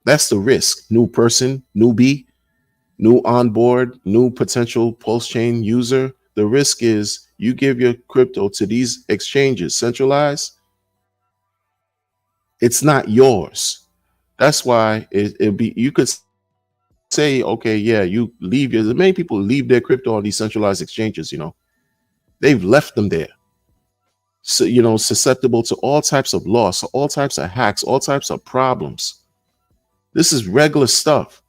That's the risk. New person, newbie, new onboard, new potential pulse chain user. The risk is you give your crypto to these exchanges, centralized. It's not yours. That's why you could say, okay, yeah, you leave many people leave their crypto on these centralized exchanges, they've left them there. So, susceptible to all types of loss, all types of hacks, all types of problems. This is regular stuff,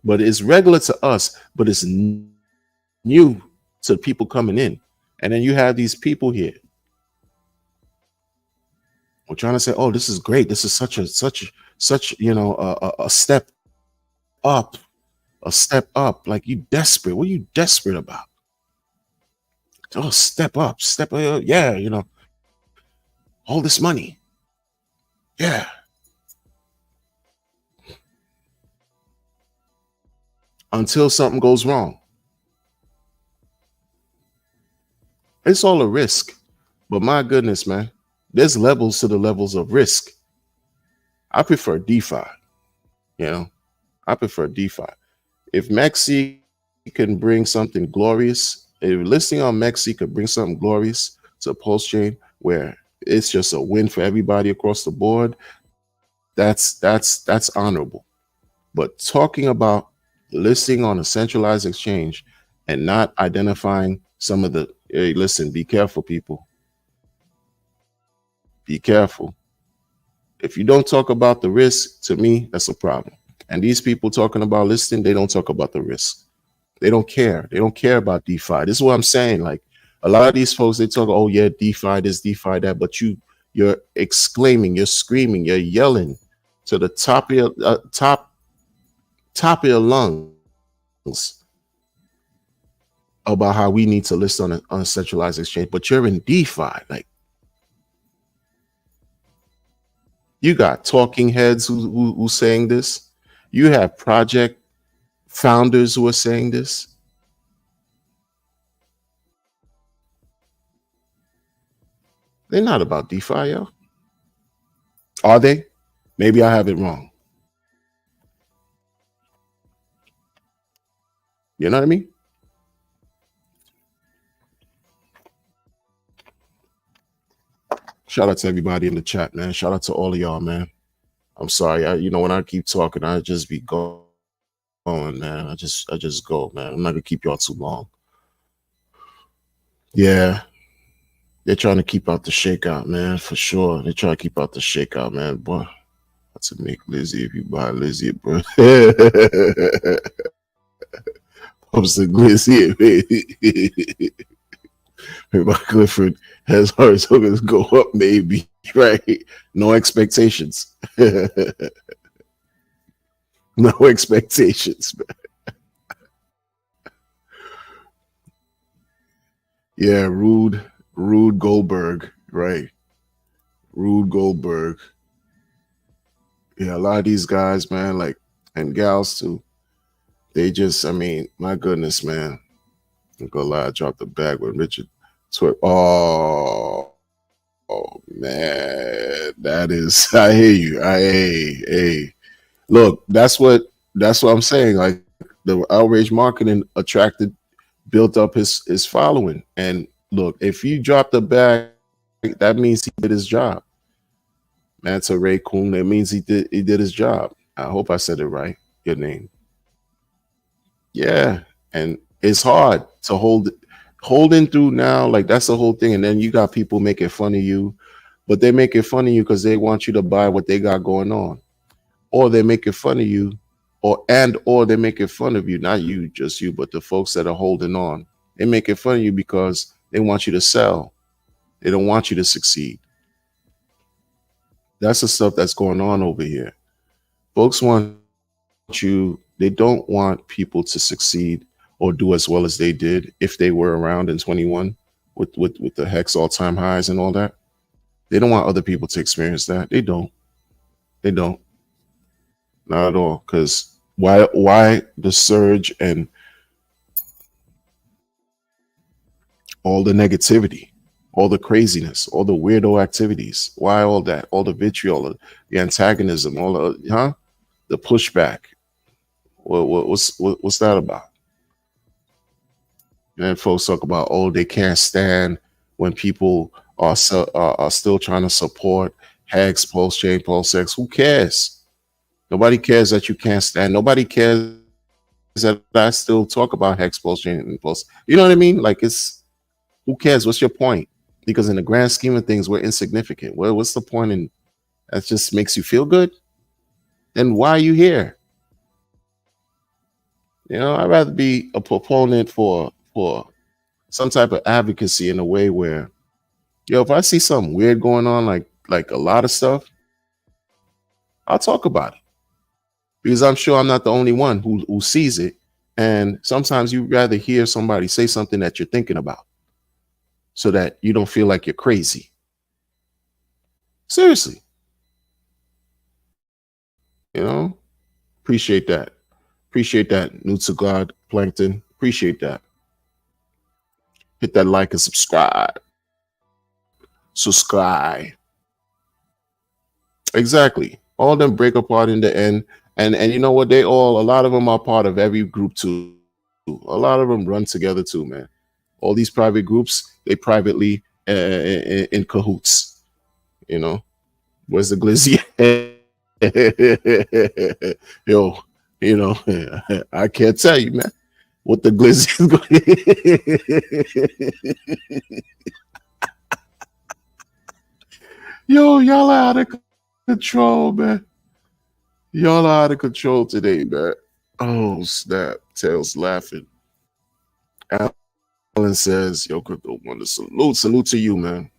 but it's regular to us, but it's new to people coming in. And then you have these people here. We're trying to say, oh, this is great. This is such a step up. A step up. Like, you desperate. What are you desperate about? Oh, step up. Yeah, all this money. Yeah. Until something goes wrong. It's all a risk. But my goodness, man, there's levels to the levels of risk. I prefer DeFi. I prefer DeFi. If MEXC can bring something glorious, if listing on MEXC could bring something glorious to Pulse Chain where it's just a win for everybody across the board, that's honorable. But talking about listing on a centralized exchange and not identifying some of the, hey, listen, be careful, people. Be careful. If you don't talk about the risk, to me, that's a problem. And these people talking about listing, they don't talk about the risk. They don't care. They don't care about DeFi. This is what I'm saying. Like, a lot of these folks, they talk, oh yeah, DeFi this, DeFi that, but you're exclaiming, you're screaming, you're yelling to the top of your top of your lungs about how we need to list on a centralized exchange, but you're in DeFi. Like, you got talking heads who saying this. You have project founders who are saying this? They're not about DeFi, yo. Are they? Maybe I have it wrong. You know what I mean? Shout out to everybody in the chat, man. Shout out to all of y'all, man. I'm sorry. When I keep talking, I just be going, man. I just go, man. I'm not gonna keep y'all too long. Yeah, they're trying to keep out the shakeout, man, for sure. They're trying to keep out the shakeout, man. Boy, to make Lizzie if you buy Lizzie, bro. I'm saying Lizzie, my Clifford has heart tokens go up, maybe, right? No expectations. No expectations. Yeah, Rude Goldberg, right? Rude Goldberg. Yeah, a lot of these guys, man, like, and gals too. They just, I mean, my goodness, man. I'm gonna lie, I dropped the bag with Richard Swift. Oh man, that is. I hear you. Hey. Look, that's what I'm saying. Like the outrage marketing built up his following. And look, if you drop the bag, that means he did his job. Manta Ray Kuhn, that means he did his job. I hope I said it right. Your name. Yeah. And it's hard to holding through now, like that's the whole thing. And then you got people making fun of you, but they making fun of you because they want you to buy what they got going on. Or they're making fun of you, or they're making fun of you, not you, just you, but the folks that are holding on. They're making fun of you because they want you to sell. They don't want you to succeed. That's the stuff that's going on over here. Folks want they don't want people to succeed or do as well as they did if they were around in 21 with the hex all-time highs and all that. They don't want other people to experience that. They don't. They don't. Not at all. Because why the surge and all the negativity, all the craziness, all the weirdo activities? Why all that? All the vitriol, the antagonism, all the pushback. What's that about? And folks talk about, oh, they can't stand when people are still trying to support Hex, Pulse Chain, Pulse X. Who cares? Nobody cares that you can't stand. Nobody cares that I still talk about Hex, Pulse Chain, and Pulse. You know what I mean? Like, who cares? What's your point? Because in the grand scheme of things, we're insignificant. What's the point? And that just makes you feel good. Then why are you here? I'd rather be a proponent for some type of advocacy in a way where, if I see something weird going on, like a lot of stuff, I'll talk about it because I'm sure I'm not the only one who sees it. And sometimes you'd rather hear somebody say something that you're thinking about so that you don't feel like you're crazy. Seriously. Appreciate that. Appreciate that. New to God, Plankton. Appreciate that. Hit that like and subscribe. Subscribe. Exactly. All of them break apart in the end. And you know what? A lot of them are part of every group too. A lot of them run together too, man. All these private groups, they privately in cahoots. Where's the glizzy? Yo, I can't tell you, man, what the glizzy is going. Yo, y'all are out of control, man. Y'all are out of control today, man. Oh, snap. Tails laughing. Alan says, yo, Crypto Wonder, salute to you, man.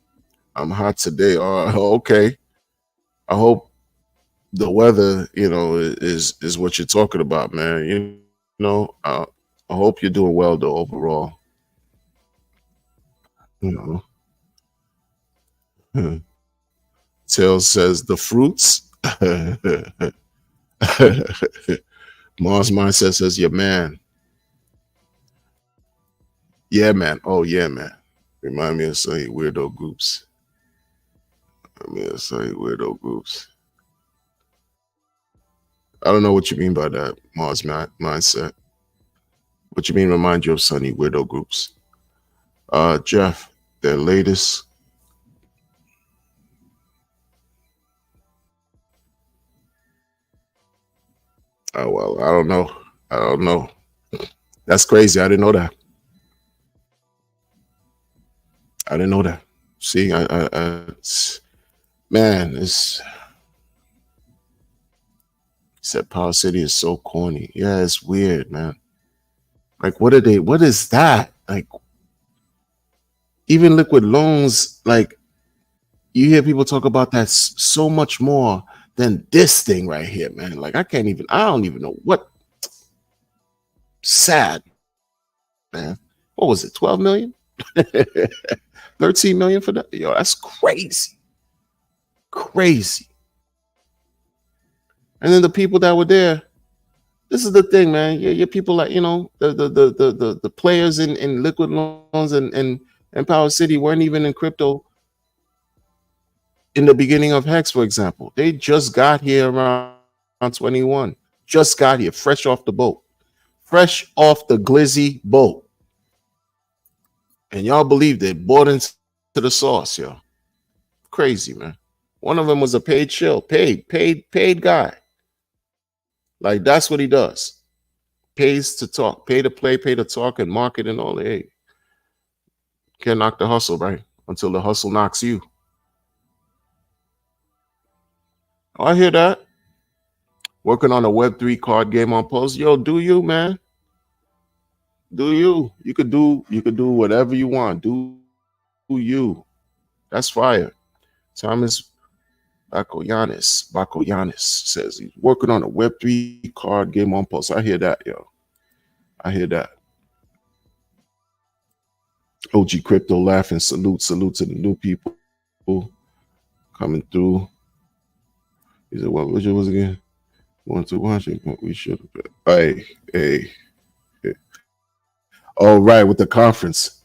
I'm hot today. Okay. I hope the weather, is what you're talking about, man. I hope you're doing well, though, overall. Tails says the fruits. Mars Mindset says, "Yeah, man. Yeah, man. Oh, yeah, man. Remind me of some weirdo groups. Remind me of some weirdo groups." I don't know what you mean by that, Mindset. What you mean remind you of Sunny weirdo groups? Jeff, their latest. Oh well, I don't know. I don't know. That's crazy. I didn't know that. I didn't know that. See, man, it's said Power City is so corny. Yeah, it's weird, man. Like, what are they? What is that? Like, even liquid loans. Like, you hear people talk about that so much more than this thing right here, man. Like, I can't even. I don't even know what. Sad, man. What was it? 12 million? 13 million for that? Yo, that's crazy. Crazy. And then the people that were there, this is the thing, man. Your people like, the players in liquid loans and Power City weren't even in crypto in the beginning of Hex, for example. They just got here around 21. Just got here, fresh off the boat. Fresh off the glizzy boat. And y'all believed it, bought into the sauce, yo. Crazy, man. One of them was a paid shill, paid guy. Like, that's what he does. Pays to talk, pay to play, pay to talk, and market and all that. Hey, can't knock the hustle, right? Until the hustle knocks you. Oh, I hear that. Working on a Web3 card game on post. Yo, do you, man? Do you? You could do whatever you want. Do you? That's fire. Thomas Bakoyanis says he's working on a Web3 card game on post. I hear that, yo. I hear that. OG Crypto laughing. Salute to the new people coming through. He said, what was it again? 1 to watch it. We should have. Hey. Oh, right, with the conference.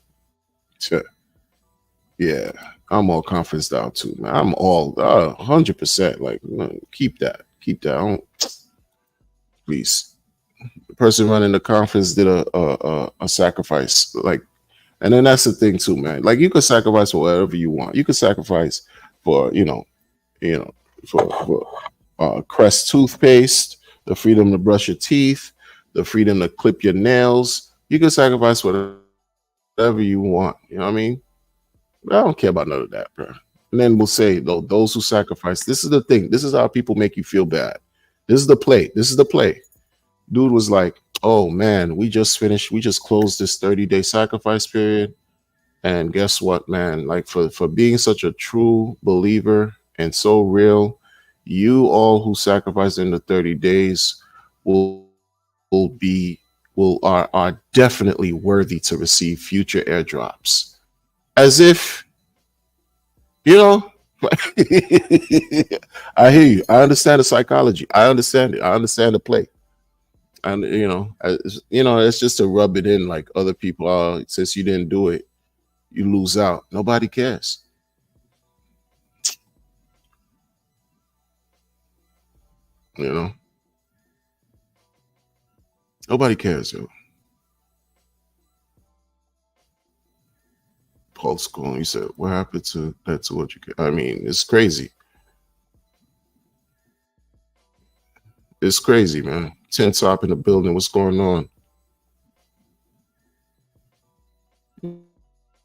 Yeah, I'm all conference out too, man. I'm all 100%. Like, keep that. I don't, please. The person running the conference did a sacrifice. Like, and then that's the thing too, man. Like, you could sacrifice for whatever you want. You could sacrifice for for Crest toothpaste, the freedom to brush your teeth, the freedom to clip your nails. You can sacrifice whatever you want. You know what I mean? But I don't care about none of that, bro. And then we'll say, though, those who sacrifice, this is the thing. This is how people make you feel bad. This is the play. Dude was like, oh, man, we just closed this 30-day sacrifice period. And guess what, man? Like, for being such a true believer and so real, you all who sacrifice in the 30 days are definitely worthy to receive future airdrops. As if, I hear you. I understand the psychology. I understand it. I understand the play. And it's just to rub it in like other people. Since you didn't do it, you lose out. Nobody cares. Nobody cares, yo. Pulse school. You said, what happened to that? To what you get? I mean, it's crazy. It's crazy, man. 10 top in the building. What's going on?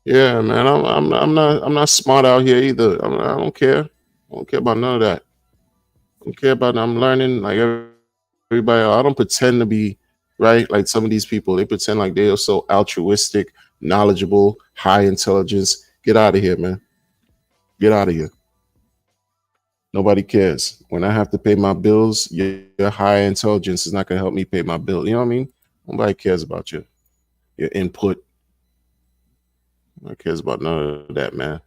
Yeah, man. I'm not smart out here either. I don't care. I don't care about none of that. I don't care about. I'm learning like everybody. I don't pretend to be right like some of these people. They pretend like they are so altruistic, knowledgeable, high intelligence. Get out of here, man. Get out of here. Nobody cares. When I have to pay my bills, your high intelligence is not going to help me pay my bill. You know what I mean? Nobody cares about your input. Nobody cares about none of that, man.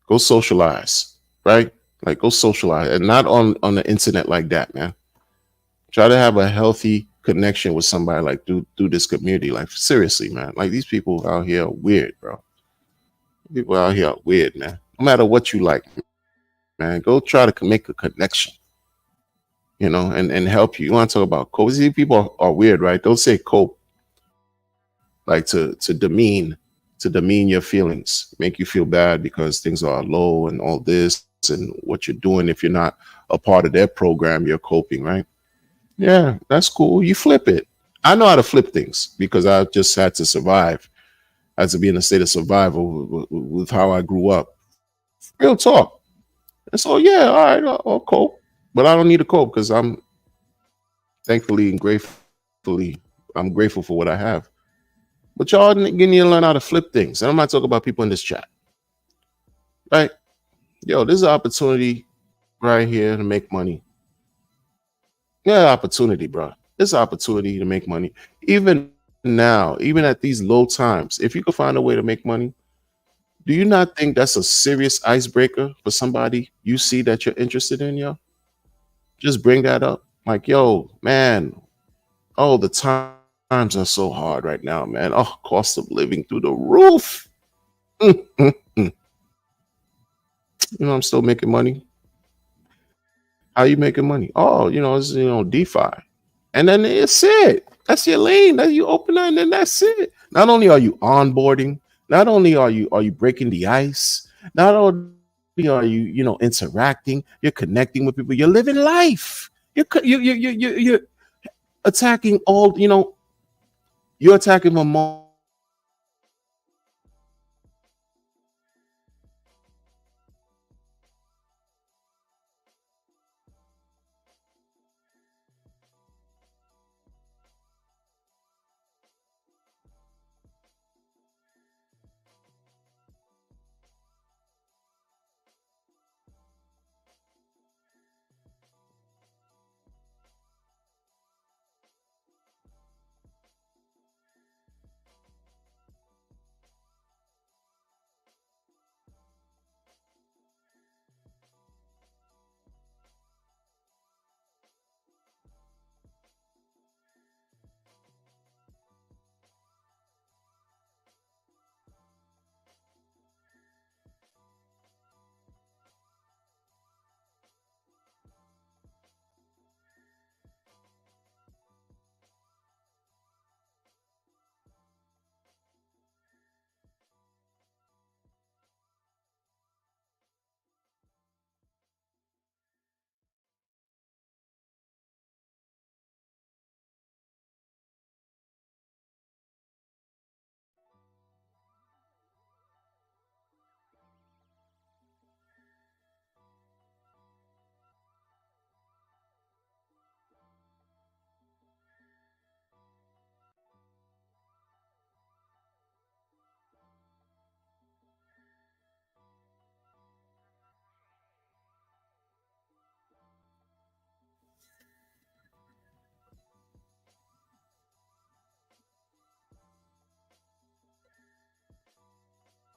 Go socialize, right? Like, go socialize, and not on the internet like that, man. Try to have a healthy connection with somebody like through this community. Like seriously, man. Like these people out here are weird, bro. People out here are weird, man. No matter what you like, man, go try to make a connection, and help you. You want to talk about cope? See, people are weird, right? Don't say cope like to demean your feelings, make you feel bad because things are low and all this and what you're doing. If you're not a part of their program, you're coping, right? Yeah, that's cool. You flip it. I know how to flip things because I just had to survive. I had to be in a state of survival with how I grew up. Real talk. And so, yeah, all right, I'll cope. But I don't need to cope because I'm thankfully and gratefully, I'm grateful for what I have. But y'all need to learn how to flip things. And I'm not talking about people in this chat, right? Yo, this is an opportunity right here to make money. Yeah, opportunity, bro. It's an opportunity to make money. Even now, even at these low times, if you could find a way to make money, do you not think that's a serious icebreaker for somebody you see that you're interested in, yo? Just bring that up. Like, yo, man, oh, the times are so hard right now, man. Oh, cost of living through the roof. Mm, mm, mm. I'm still making money. How you making money? Oh, it's DeFi. And then it's it. That's your lane. That you open that, and then that's it. Not only are you onboarding, not only are you breaking the ice, not only are you interacting, you're connecting with people, you're living life. You're attacking all, you're attacking the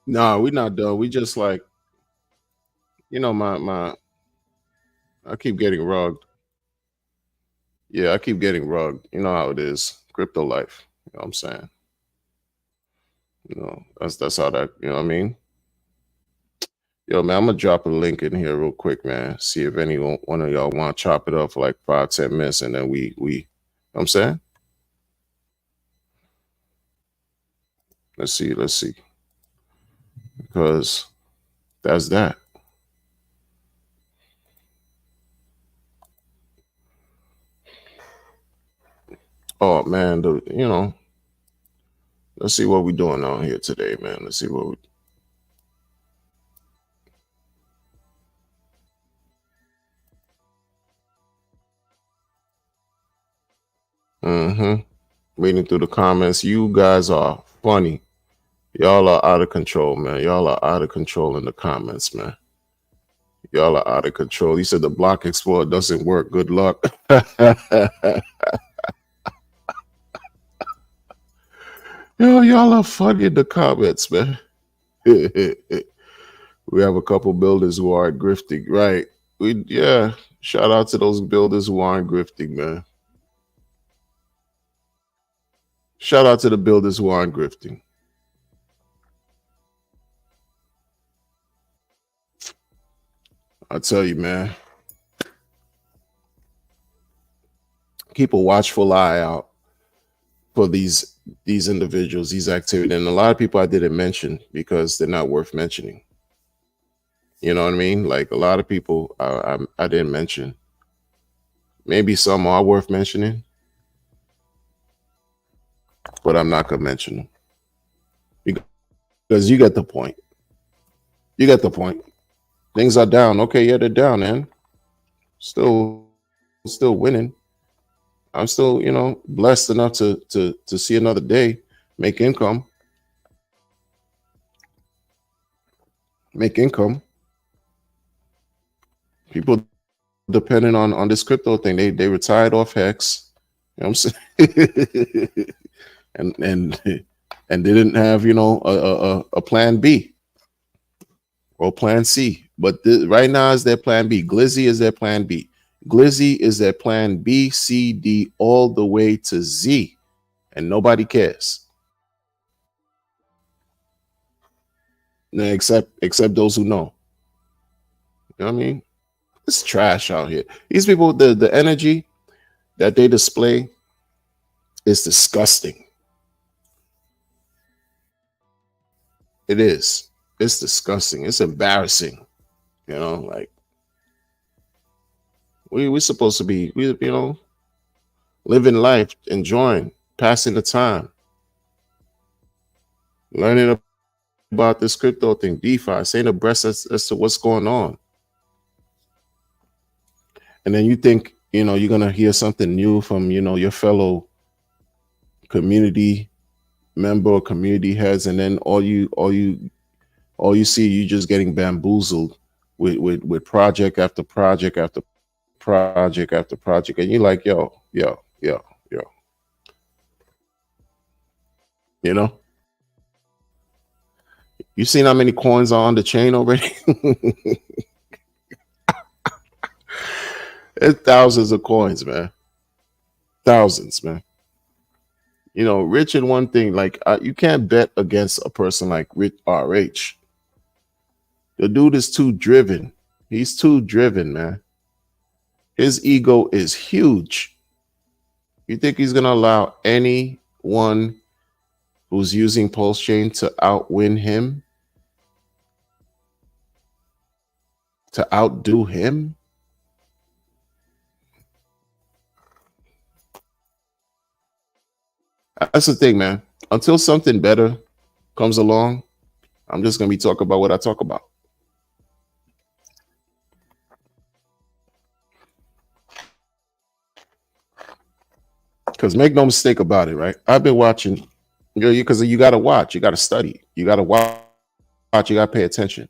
No, we're not done. We just like, my I keep getting rugged. Yeah, I keep getting rugged. You know how it is. Crypto life. You know what I'm saying? That's how that, you know what I mean? Yo, man, I'm gonna drop a link in here real quick, man. See if anyone one of y'all want to chop it up for like 5, 10 minutes, and then we you know what I'm saying? Let's see. Because that's that. Oh man, let's see what we're doing on here today, man. Let's see what we mm-hmm. Reading through the comments. You guys are funny. Y'all are out of control, man. Y'all are out of control in the comments, man. Y'all are out of control. He said the block explorer doesn't work. Good luck. Yo, y'all are funny in the comments, man. We have a couple builders who are grifting, right? Yeah. Shout out to those builders who aren't grifting, man. Shout out to the builders who aren't grifting. I tell you, man, keep a watchful eye out for these individuals, these activities, and a lot of people I didn't mention because they're not worth mentioning. You know what I mean? Like a lot of people I didn't mention. Maybe some are worth mentioning, but I'm not gonna mention them because you get the point. You get the point. Things are down. Okay, yeah, they're down, man. Still winning. I'm still, blessed enough to see another day, make income, make income. People depending on this crypto thing, they retired off Hex. You know what I'm saying? and and didn't have a plan B or plan C. But right now is their plan B. Glizzy is their plan B. Glizzy is their plan B, C, D, all the way to Z, and nobody cares. Except those who know. You know what I mean? It's trash out here. These people, the energy that they display is disgusting. It is. It's disgusting. It's embarrassing. Like we're supposed to be, living life, enjoying, passing the time, learning about this crypto thing, DeFi, staying abreast as to what's going on. And then you think, you're gonna hear something new from, your fellow community member or community heads, and then all you see, you just getting bamboozled with project after project after project after project, and you're like, yo. You know, you seen how many coins are on the chain already? It's thousands of coins, man. Thousands, man. Rich in one thing, like you can't bet against a person like Rich RH. The dude is too driven. He's too driven, man. His ego is huge. You think he's gonna allow anyone who's using Pulse Chain to outwin him? To outdo him? That's the thing, man. Until something better comes along, I'm just gonna be talking about what I talk about. Because make no mistake about it, right? I've been watching, because you got to watch, you got to study, you got to watch, you got to pay attention.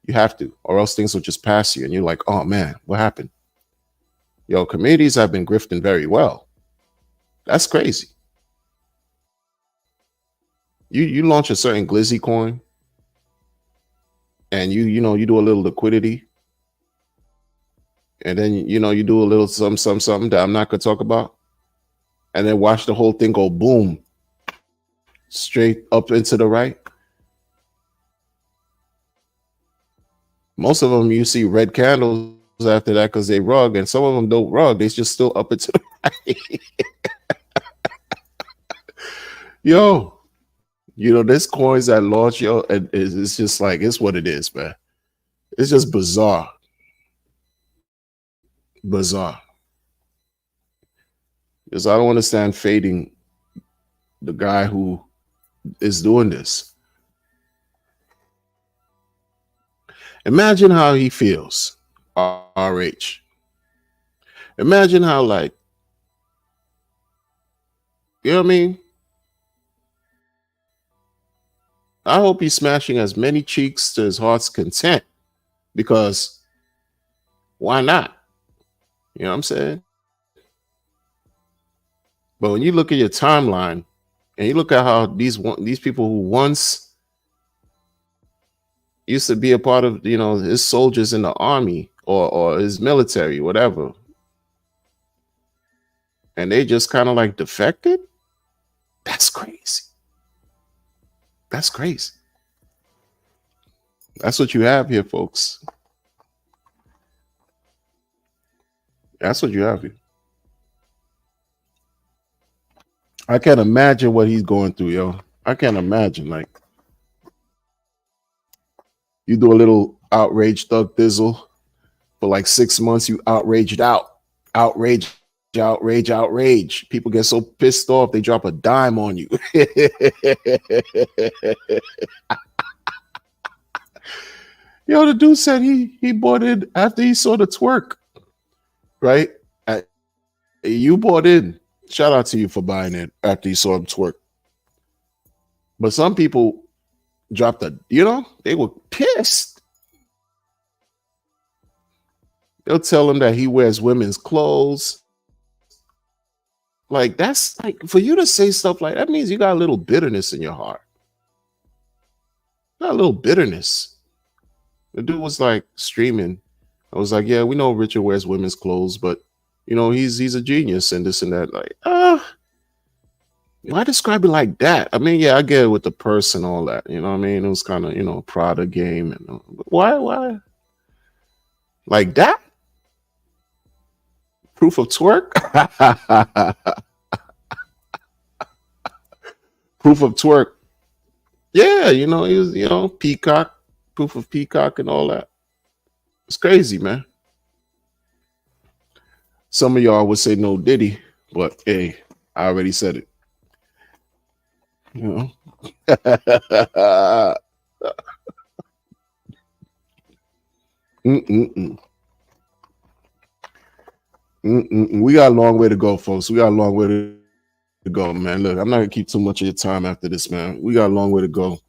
You have to, or else things will just pass you, and you're like, oh man, what happened? Communities have been grifting very well. That's crazy. You launch a certain Glizzy coin, and you do a little liquidity, and then you do a little something that I'm not gonna talk about, and then watch the whole thing go boom, straight up into the right. Most of them you see red candles after that because they rug, and some of them don't rug. They just still up into the right. There's coins that launch, and it's just like, it's what it is, man. It's just bizarre. Bizarre. Because I don't understand fading the guy who is doing this. Imagine how he feels, RH. Imagine how, like, you know what I mean? I hope he's smashing as many cheeks to his heart's content, because why not? You know what I'm saying? But when you look at your timeline and you look at how these people who once used to be a part of, his soldiers in the army or his military, whatever, and they just kind of like defected, That's crazy. That's crazy. That's what you have here, folks. That's what you have here. I can't imagine what he's going through, yo. I can't imagine. Like, you do a little outrage thug thizzle for like 6 months, you outraged out. Outrage, outrage, outrage. People get so pissed off they drop a dime on you. Yo, the dude said he bought in after he saw the twerk, right? You bought in. Shout out to you for buying it after you saw him twerk. But some people dropped they were pissed. They'll tell him that he wears women's clothes. Like, that's like, for you to say stuff like that means you got a little bitterness in your heart. Got a little bitterness. The dude was like streaming. I was like, yeah, we know Richard wears women's clothes, but he's a genius and this and that. Like, why describe it like that? I mean, yeah, I get it with the purse and all that. You know what I mean? It was kind of, Prada game. And why? Like that? Proof of twerk? Proof of twerk. Yeah, he was, peacock, proof of peacock and all that. It's crazy, man. Some of y'all would say no Diddy, but hey, I already said it. Mm-mm-mm. Mm-mm-mm. We got a long way to go, folks. We got a long way to go, man. Look, I'm not gonna keep too much of your time after this, man. We got a long way to go.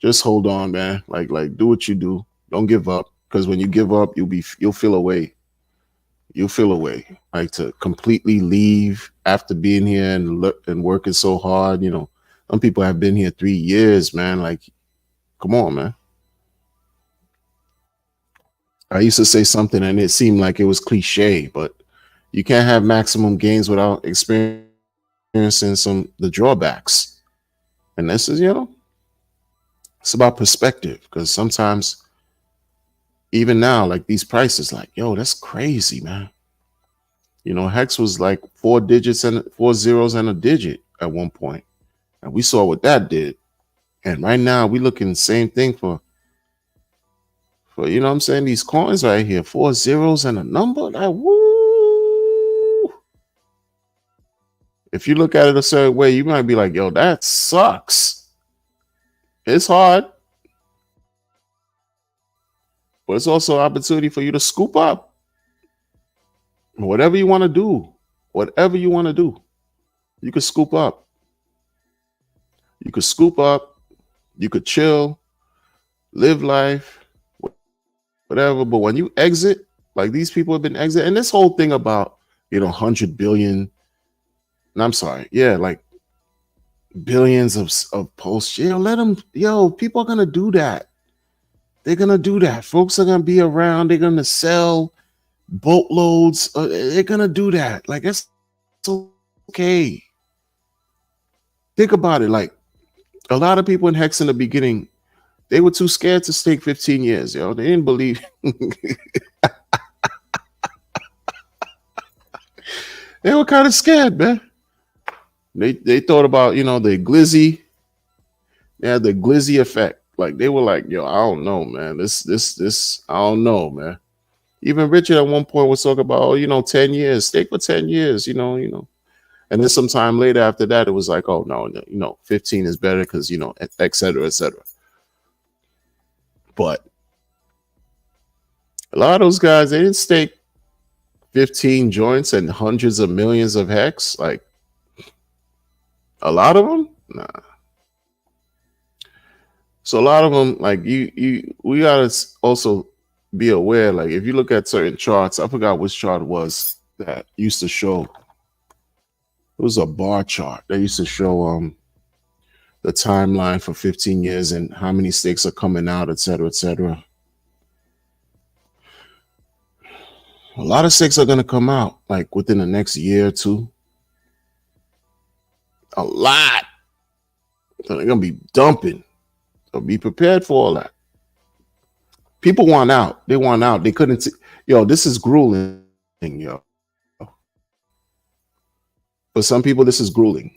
Just hold on, man. Like do what you do. Don't give up, because when you give up, you'll feel away. You'll feel away. Like, to completely leave after being here and working so hard. Some people have been here 3 years, man. Like, come on, man. I used to say something and it seemed like it was cliche, but you can't have maximum gains without experiencing the drawbacks. And this is, it's about perspective, because sometimes, even now, like, these prices, like, yo, that's crazy, man. Hex was like 4 digits and 4 zeros and a digit at one point. And we saw what that did. And right now we looking the same thing for what I'm saying, these coins right here, 4 zeros and a number. Like, woo. If you look at it a certain way, you might be like, yo, that sucks. It's hard. But it's also an opportunity for you to scoop up. Whatever you want to do, you could scoop up. You could scoop up. You could chill, live life, whatever. But when you exit, like these people have been exiting, and this whole thing about, 100 billion, and I'm sorry, yeah, like billions of posts, let them, people are going to do that. They're going to do that. Folks are going to be around. They're going to sell boatloads. They're going to do that. Like, it's okay. Think about it. Like, a lot of people in Hex in the beginning, they were too scared to stake 15 years, They didn't believe. They were kind of scared, man. They thought about, the glizzy. They had the glizzy effect. Like, they were like, yo, I don't know, man. This, I don't know, man. Even Richard at one point was talking about, 10 years, stake for 10 years, And then sometime later after that, it was like, oh, no, 15 is better because, et cetera, et cetera. But a lot of those guys, they didn't stake 15 joints and hundreds of millions of Hex. Like, a lot of them, nah. So a lot of them, like, we gotta also be aware. Like, if you look at certain charts, I forgot which chart it was that used to show. It was a bar chart that used to show the timeline for 15 years and how many stakes are coming out, et cetera, et cetera. A lot of stakes are going to come out like within the next year or two. A lot. So they're gonna be dumping. So be prepared for all that. People want out. They want out. They couldn't. Yo, this is grueling, yo. For some people, this is grueling.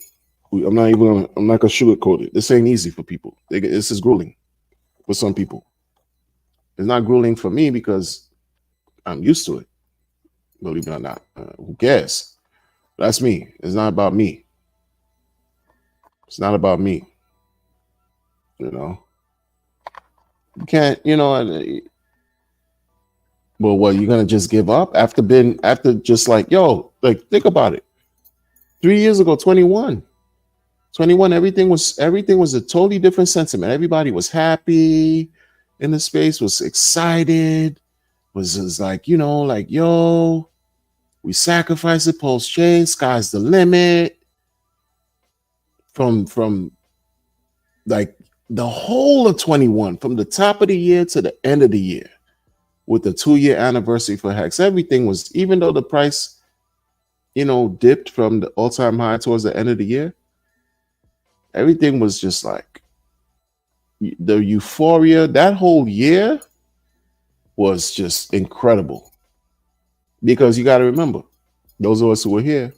I'm not even. I'm not gonna sugarcoat it. This ain't easy for people. This is grueling for some people. It's not grueling for me because I'm used to it. Believe it or not. Who cares? That's me. It's not about me. It's not about me. You know. You can't. You know. Well, what, you're gonna just give up after just like, yo, like, think about it. 3 years ago, 21, everything was a totally different sentiment. Everybody was happy in the space, was excited, was like, like, yo, we sacrifice the pulse chain, sky's the limit. From like the whole of 21, from the top of the year to the end of the year, with the 2-year anniversary for Hex, everything was, even though the price, dipped from the all-time high towards the end of the year, everything was just like the euphoria. That whole year was just incredible, because you got to remember, those of us who were here,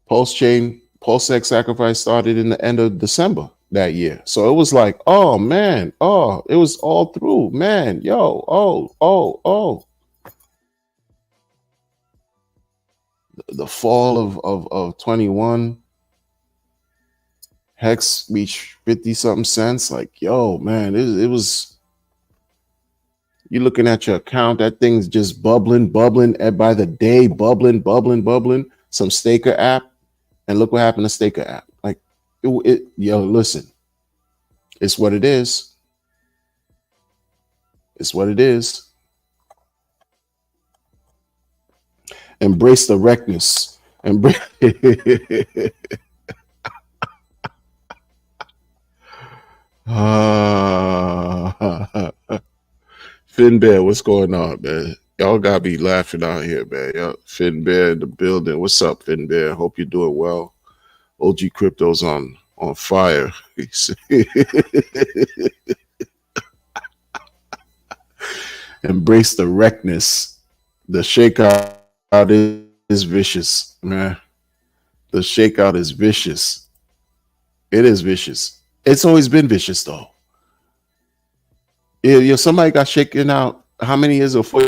PulseX sacrifice started in the end of December that year. So it was like, oh man, it was all through, man, yo, oh. The fall of 21, Hex reached 50 something cents. Like, yo, man, it was, you're looking at your account, that thing's just bubbling, and by the day, bubbling. Some staker app, and look what happened to staker app. Like, yo, listen, it's what it is. It's what it is. Embrace the wreckness. Embrace. Finn Bear, what's going on, man? Y'all gotta be laughing out here, man. Yo, Finn Bear in the building. What's up, Finn Bear? Hope you're doing well. OG Crypto's on fire. Embrace the wreckness. The shakeout is vicious, man. The shakeout is vicious. It is vicious. It's always been vicious, though. Yeah, somebody got shaken out. How many years before?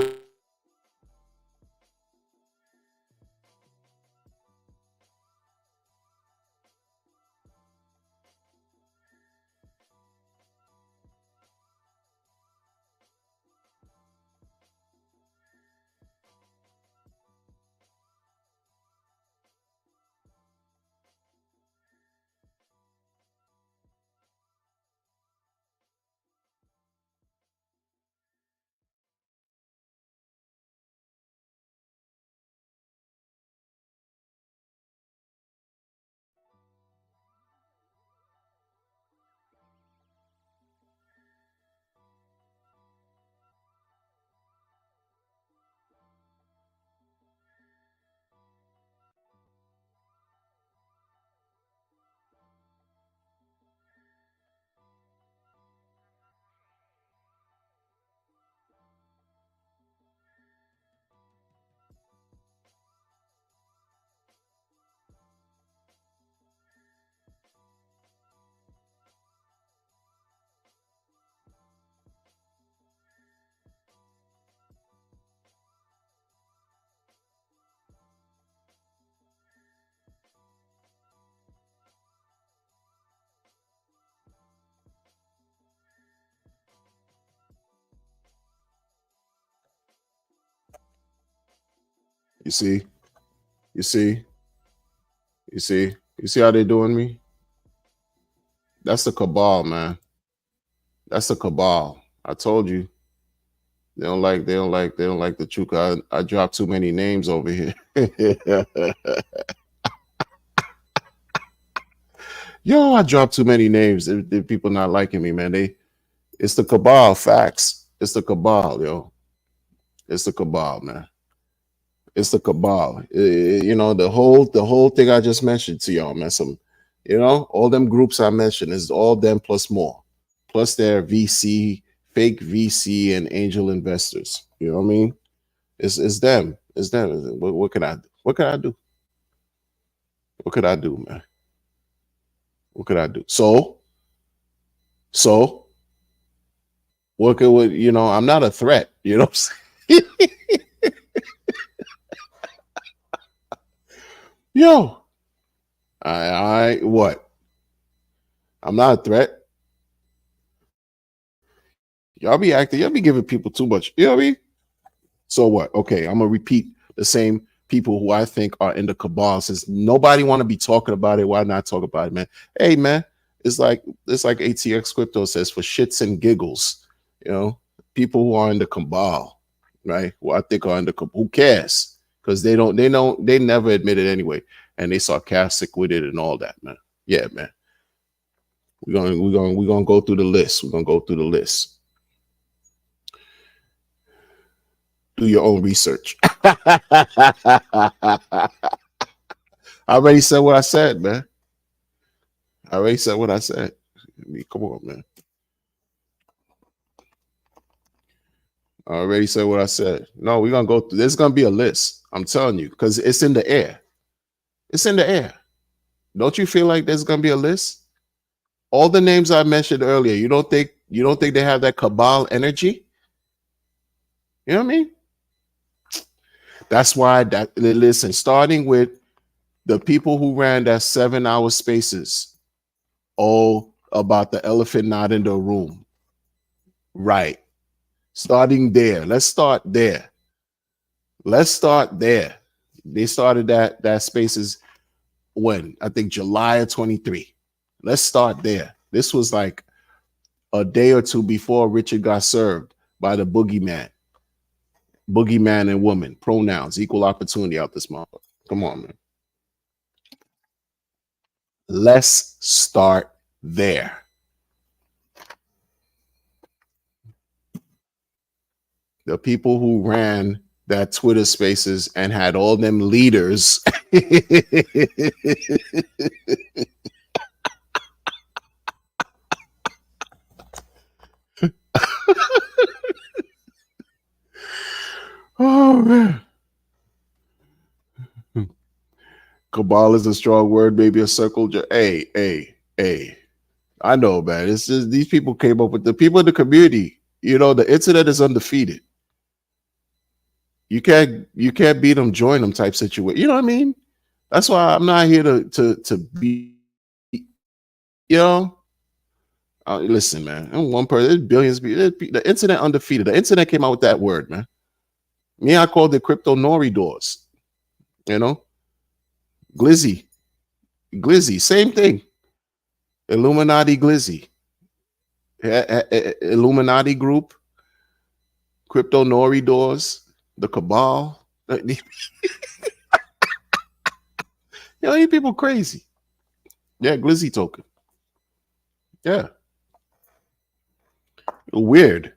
You see how they doing me? That's the cabal, man. That's the cabal. I told you. They don't like the truth. I dropped too many names over here. Yo, I dropped too many names. The people not liking me, man. It's the cabal, facts. It's the cabal, yo. It's the cabal, man. It's the cabal. The whole thing I just mentioned to y'all, man. All them groups I mentioned is all them plus more, plus their VC, fake VC, and angel investors. You know what I mean? It's them. It's them. What can I do? What can I do? What could I do, man? What could I do? So I'm not a threat. You know what I'm saying? Yo, what? I'm not a threat. Y'all be giving people too much. You know what I mean? So what? Okay, I'm gonna repeat the same people who I think are in the cabal. Since nobody want to be talking about it, why not talk about it, man? Hey, man, it's like ATX Crypto says, for shits and giggles. People who are in the cabal, right? Who I think are in the cabal. Who cares? Because they never admit it anyway, and they sarcastic with it and all that, man. Yeah, man. We're gonna go through the list. We're gonna go through the list. Do your own research. I already said what I said, man. I already said what I said. I mean, come on, man. I already said what I said. No, we're gonna go through. There's gonna be a list. I'm telling you, because it's in the air. It's in the air. Don't you feel like there's gonna be a list? All the names I mentioned earlier. You don't think they have that cabal energy? You know what I mean? That's why listen, starting with the people who ran that 7-hour spaces, all about the elephant not in the room. Right. Starting there. Let's start there. They started that spaces when? I think July of 23. Let's start there. This was like a day or two before Richard got served by the boogeyman. Boogeyman and woman, pronouns, equal opportunity out this motherfucker. Come on, man. Let's start there. The people who ran that Twitter spaces and had all them leaders. Oh, man. Cabal is a strong word, maybe a circle. Hey. I know, man. It's just these people came up with the people in the community. The internet is undefeated. You can't beat them, join them type situation. You know what I mean? That's why I'm not here to be. Listen, man. I'm one person. There's billions. The internet undefeated. The internet came out with that word, man. Me, I called it crypto nori doors. Glizzy, same thing. Illuminati Glizzy, Illuminati group, crypto nori doors, the cabal. These people crazy. Yeah, Glizzy token. Yeah, weird.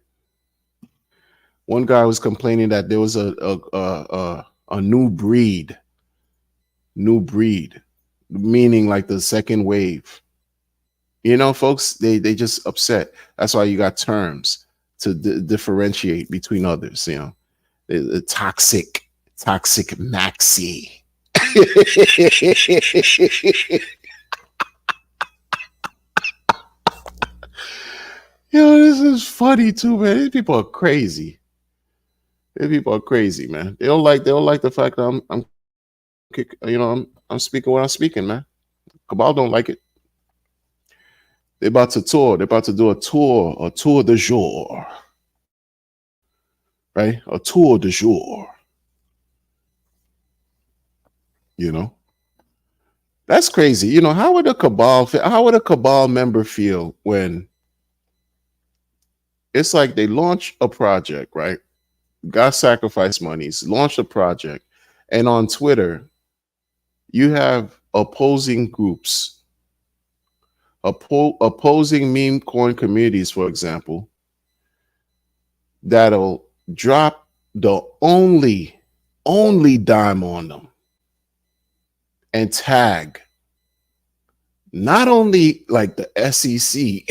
One guy was complaining that there was a new breed, meaning like the second wave. Folks, they just upset. That's why you got terms to differentiate between others. The toxic maxi. This is funny too, man. These people are crazy. Man. They don't like the fact that I'm speaking what I'm speaking, man. Cabal don't like it. They're about to tour. They're about to do a tour de jour. Right? A tour de jour. That's crazy. How would a cabal member feel when it's like they launch a project, right? Got sacrifice monies, launched a project, and on Twitter, you have opposing groups, opposing meme coin communities, for example, that'll drop the only only dime on them and tag not only like the SEC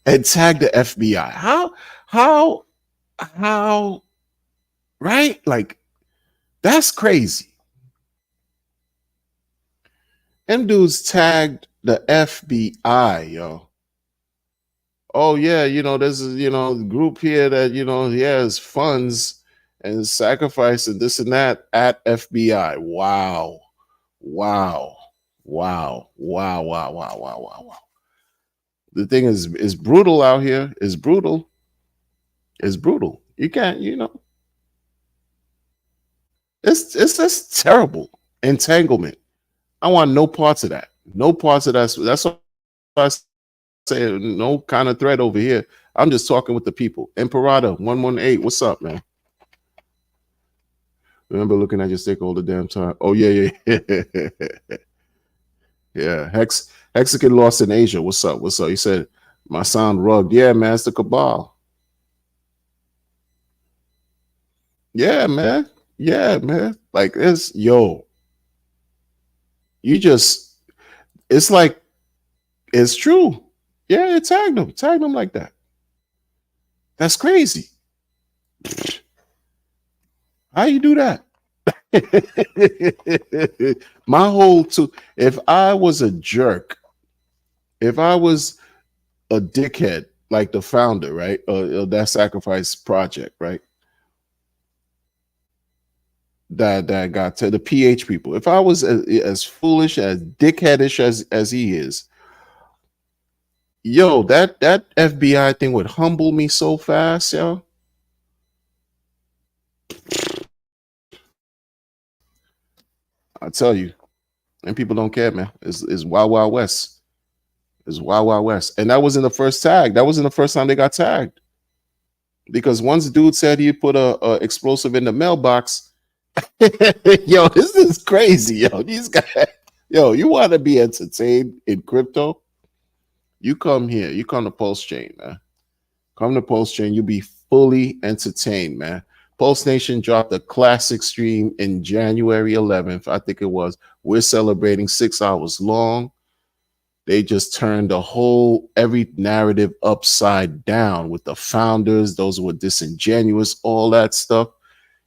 and tag the FBI. How, right? Like, that's crazy. Them dudes tagged the FBI, yo. Oh yeah, there's a group here that has funds and sacrifice and this and that at FBI. Wow, wow, wow, wow, wow, wow, wow, wow, wow. The thing is brutal out here. It's brutal. It's brutal. You can't, it's just terrible entanglement. I want no parts of that. No parts of that. That's why I say no kind of threat over here. I'm just talking with the people. Emperada 118, what's up, man? Remember looking at your stick all the damn time. Oh yeah. Yeah. Hexican lost in Asia. What's up? What's up? He said my sound rugged. Yeah, man, it's the Cabal. Yeah, man. Yeah, man. Like this, yo. You just, it's like, it's true. Yeah, it tagged them. Tagged them like that. That's crazy. How you do that? My whole if I was a jerk, if I was a dickhead, like the founder, right, of that sacrifice project, right, that got to the PH people, if I was as foolish, as dickheadish as he is, yo, that FBI thing would humble me so fast, yo. I tell you, and people don't care, man. It's Wild Wild West. It's Wild Wild West, and that wasn't the first tag. That wasn't the first time they got tagged, because once dude said he put a explosive in the mailbox. Yo, this is crazy, yo. These guys, yo, you want to be entertained in crypto? You come here. You come to Pulse Chain, man. Come to Pulse Chain. You'll be fully entertained, man. Pulse Nation dropped a classic stream in January 11th, I think it was. We're celebrating 6 hours long. They just turned every narrative upside down with the founders, those who were disingenuous, all that stuff.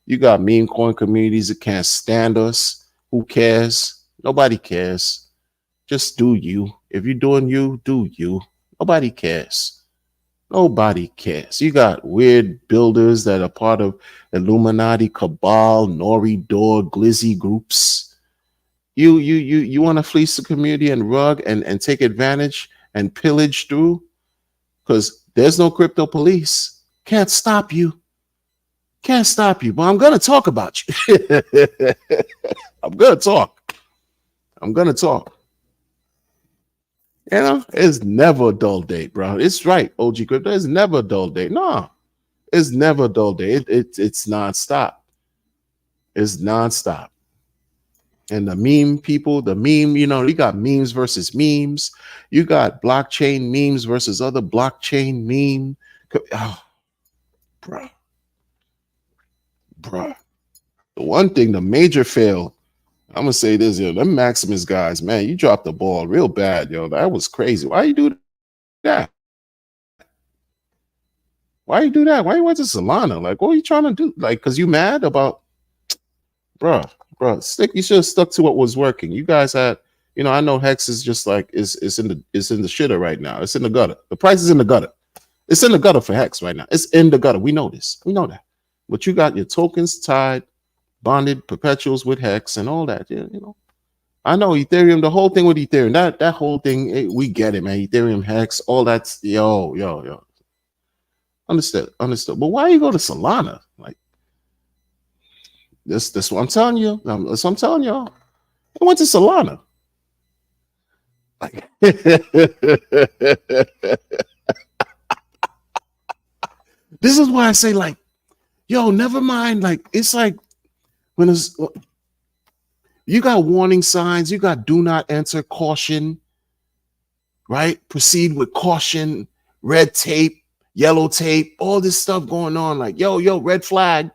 You got meme coin communities that can't stand us. Who cares? Nobody cares. Just do you. If you're doing you, do you. Nobody cares. Nobody cares. You got weird builders that are part of Illuminati, Cabal, Nori Door, Glizzy groups. You want to fleece the community and rug and take advantage and pillage through? Because there's no crypto police. Can't stop you. Can't stop you, but I'm going to talk about you. I'm going to talk. I'm going to talk. It's never a dull day, bro. It's right, OG Crypto. It's never a dull day. No, it's never a dull day. It's nonstop. It's nonstop. And the meme people, you got memes versus memes. You got blockchain memes versus other blockchain meme. Oh, bro. Bruh. The one thing, the major fail, I'm gonna say this, yo, them Maximus guys, man, you dropped the ball real bad, yo. That was crazy. Why you do that? Why you do that? Why you went to Solana? Like, what are you trying to do? Like, cause you mad about, bruh, you should have stuck to what was working. You guys had, I know Hex is just like is in the shitter right now. It's in the gutter. The price is in the gutter. It's in the gutter for Hex right now. It's in the gutter. We know this. We know that. But you got your tokens tied, bonded perpetuals with Hex and all that. I know Ethereum, the whole thing with Ethereum, that whole thing, we get it, man. Ethereum, Hex, all that. Yo. Understood. But why you go to Solana? Like, this what I'm telling you. That's what I'm telling y'all. I went to Solana. Like, this is why I say, like, yo, never mind. Like, it's like when you got warning signs, you got do not enter, caution, right? Proceed with caution, red tape, yellow tape, all this stuff going on. Like, yo, red flag.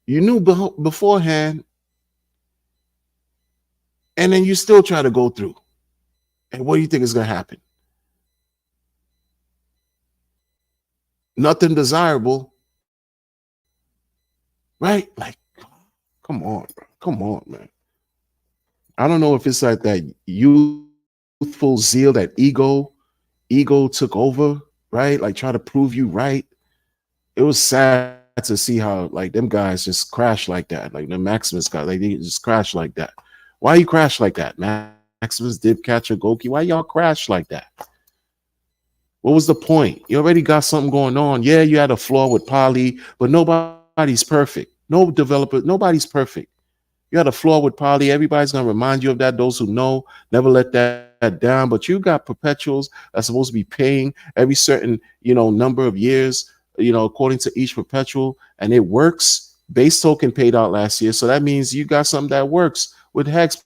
You knew beforehand, and then you still try to go through. And what do you think is going to happen? Nothing desirable, right? Like, come on, bro. Come on, man. I don't know if it's like that youthful zeal, that ego took over, right? Like try to prove you right. It was sad to see how like them guys just crash like that. Like the Maximus guy, like they just crash like that. Why you crash like that, Maximus, Dip Catcher, Goki? Why y'all crash like that? What was the point? You already got something going on. Yeah, you had a flaw with Poly, but nobody's perfect. No developer, nobody's perfect. You had a flaw with Poly. Everybody's going to remind you of that. Those who know, never let that down. But you got perpetuals that's supposed to be paying every certain, number of years, according to each perpetual. And it works. Base token paid out last year. So that means you got something that works with Hex.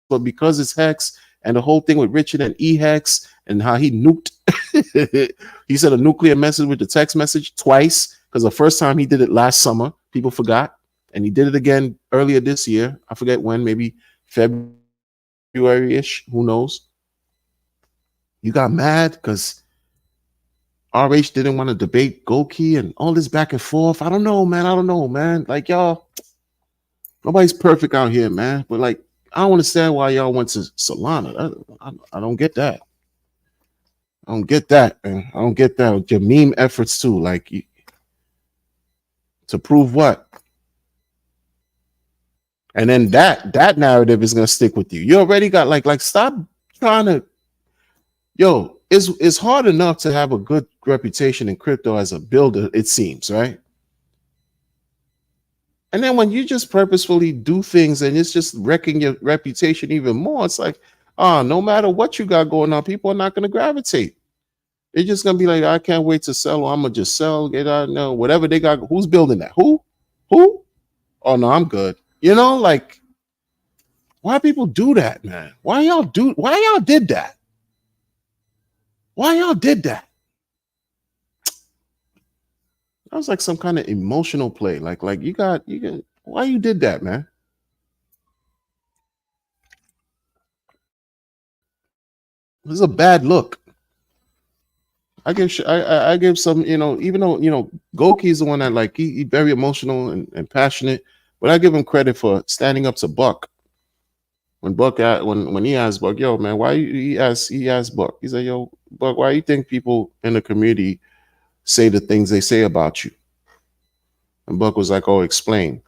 But because it's Hex and the whole thing with Richard and E-Hex and how he nuked, he said a nuclear message with the text message twice. Because the first time he did it last summer, people forgot. And he did it again earlier this year. I forget when, maybe February-ish. Who knows? You got mad because RH didn't want to debate Goki and all this back and forth. I don't know, man. Like, y'all, nobody's perfect out here, man. But, like, I don't understand why y'all went to Solana. I don't get that. I don't get that, man. I don't get that. With your meme efforts, too. Like, to prove what? And then that narrative is gonna stick with you. You already got like stop trying to. It's hard enough to have a good reputation in crypto as a builder, it seems, right? And then when you just purposefully do things and it's just wrecking your reputation even more, it's like, no matter what you got going on, people are not gonna gravitate. They're just gonna be like, I can't wait to sell, or I'm gonna just sell, get out, no, whatever they got. Who's building that? Who? Oh no, I'm good. Like, why people do that, man? Why y'all did that? Why y'all did that? That was like some kind of emotional play. Like you got, why you did that, man? This is a bad look. I give some, even though, Goki's the one that like, he very emotional and passionate, but I give him credit for standing up to Buck. When Buck when he asked Buck, yo, man, why he asked Buck, he said, yo, Buck, why you think people in the community say the things they say about you? And Buck was like, oh, explain.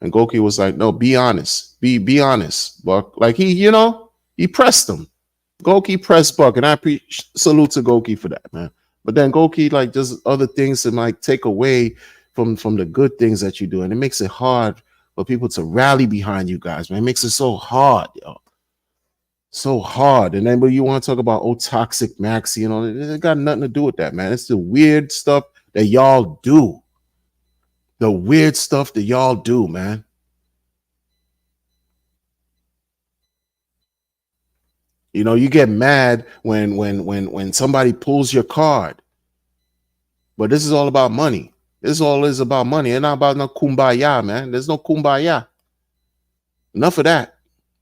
And Goki was like, no, be honest. Be honest, Buck. Like he pressed him. Goki pressed Buck, and I salute to Goki for that, man. But then Goki like does other things that might take away from the good things that you do, and it makes it hard for people to rally behind you guys, man. It makes it so hard, yo. So hard. And then when you want to talk about toxic Maxi, it got nothing to do with that, man. It's the weird stuff that y'all do. The weird stuff that y'all do, man. You get mad when somebody pulls your card. But this is all about money. This all is about money. It's not about no kumbaya, man. There's no kumbaya. Enough of that.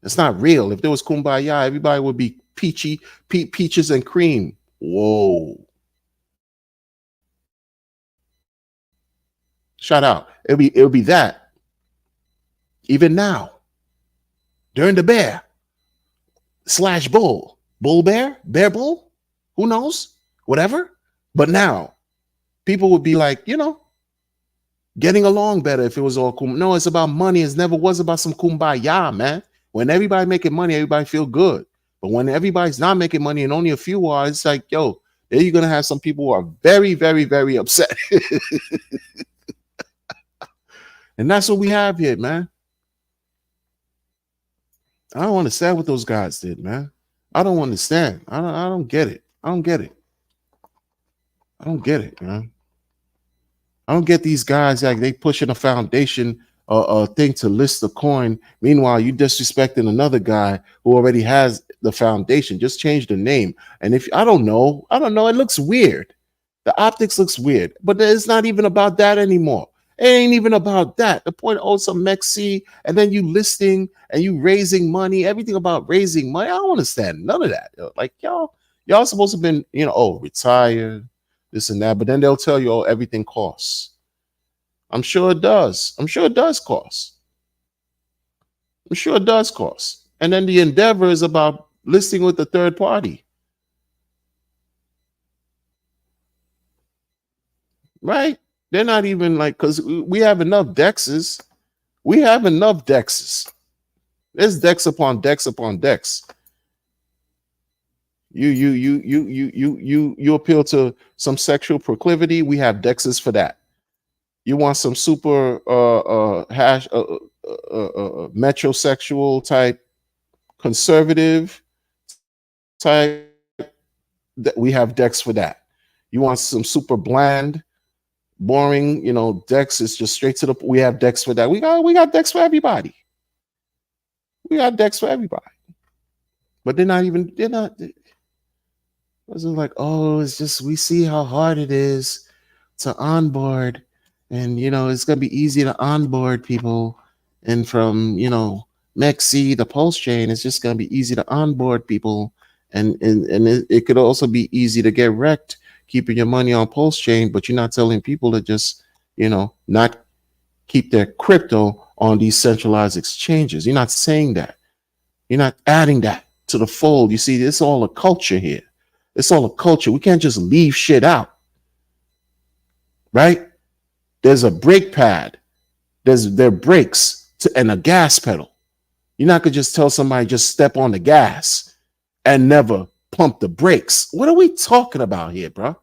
It's not real. If there was kumbaya, everybody would be peaches and cream. Whoa. Shout out. It'll be that. Even now. During the bear. / bull. Bull bear? Bear bull? Who knows? Whatever. But now, people would be like, getting along better if it was all no, it's about money. It never was about some kumbaya, man. When everybody making money, everybody feel good. But when everybody's not making money and only a few are, it's like, yo, then you're gonna have some people who are very, very, very upset. And that's what we have here, man. I don't understand what those guys did, man. I don't understand. I don't get it. I don't get it. I don't get it, man. I don't get these guys like they pushing a foundation thing to list the coin. Meanwhile, you disrespecting another guy who already has the foundation. Just change the name. And if I don't know, it looks weird. The optics looks weird, but it's not even about that anymore. It ain't even about that. The point, oh, some Mexi, and then you listing and you raising money, everything about raising money. I don't understand none of that. Like y'all supposed to have been, oh, retire, this and that, but then they'll tell you, oh, everything costs. I'm sure it does. I'm sure it does cost. I'm sure it does cost. And then the endeavor is about listing with the third party. Right? They're not even like, because we have enough dexes. We have enough dexes. There's dex upon dex upon dex. You appeal to some sexual proclivity. We have dexes for that. You want some super metrosexual type, conservative type, that we have decks for that. You want some super bland, boring, decks is just straight to the, we have decks for that. We got decks for everybody. We got decks for everybody. But they're not, it's like, oh, it's just, we see how hard it is to onboard, and it's gonna be easy to onboard people, and from Mexi, the Pulse chain, it's just gonna be easy to onboard people, and it could also be easy to get wrecked keeping your money on Pulse chain, but you're not telling people to just not keep their crypto on these centralized exchanges. You're not saying that. You're not adding that to the fold. You see, it's all a culture here. It's all a culture. We can't just leave shit out, right? There's a brake pad. There are brakes and a gas pedal. You're not gonna just tell somebody just step on the gas and never pump the brakes. What are we talking about here, bro?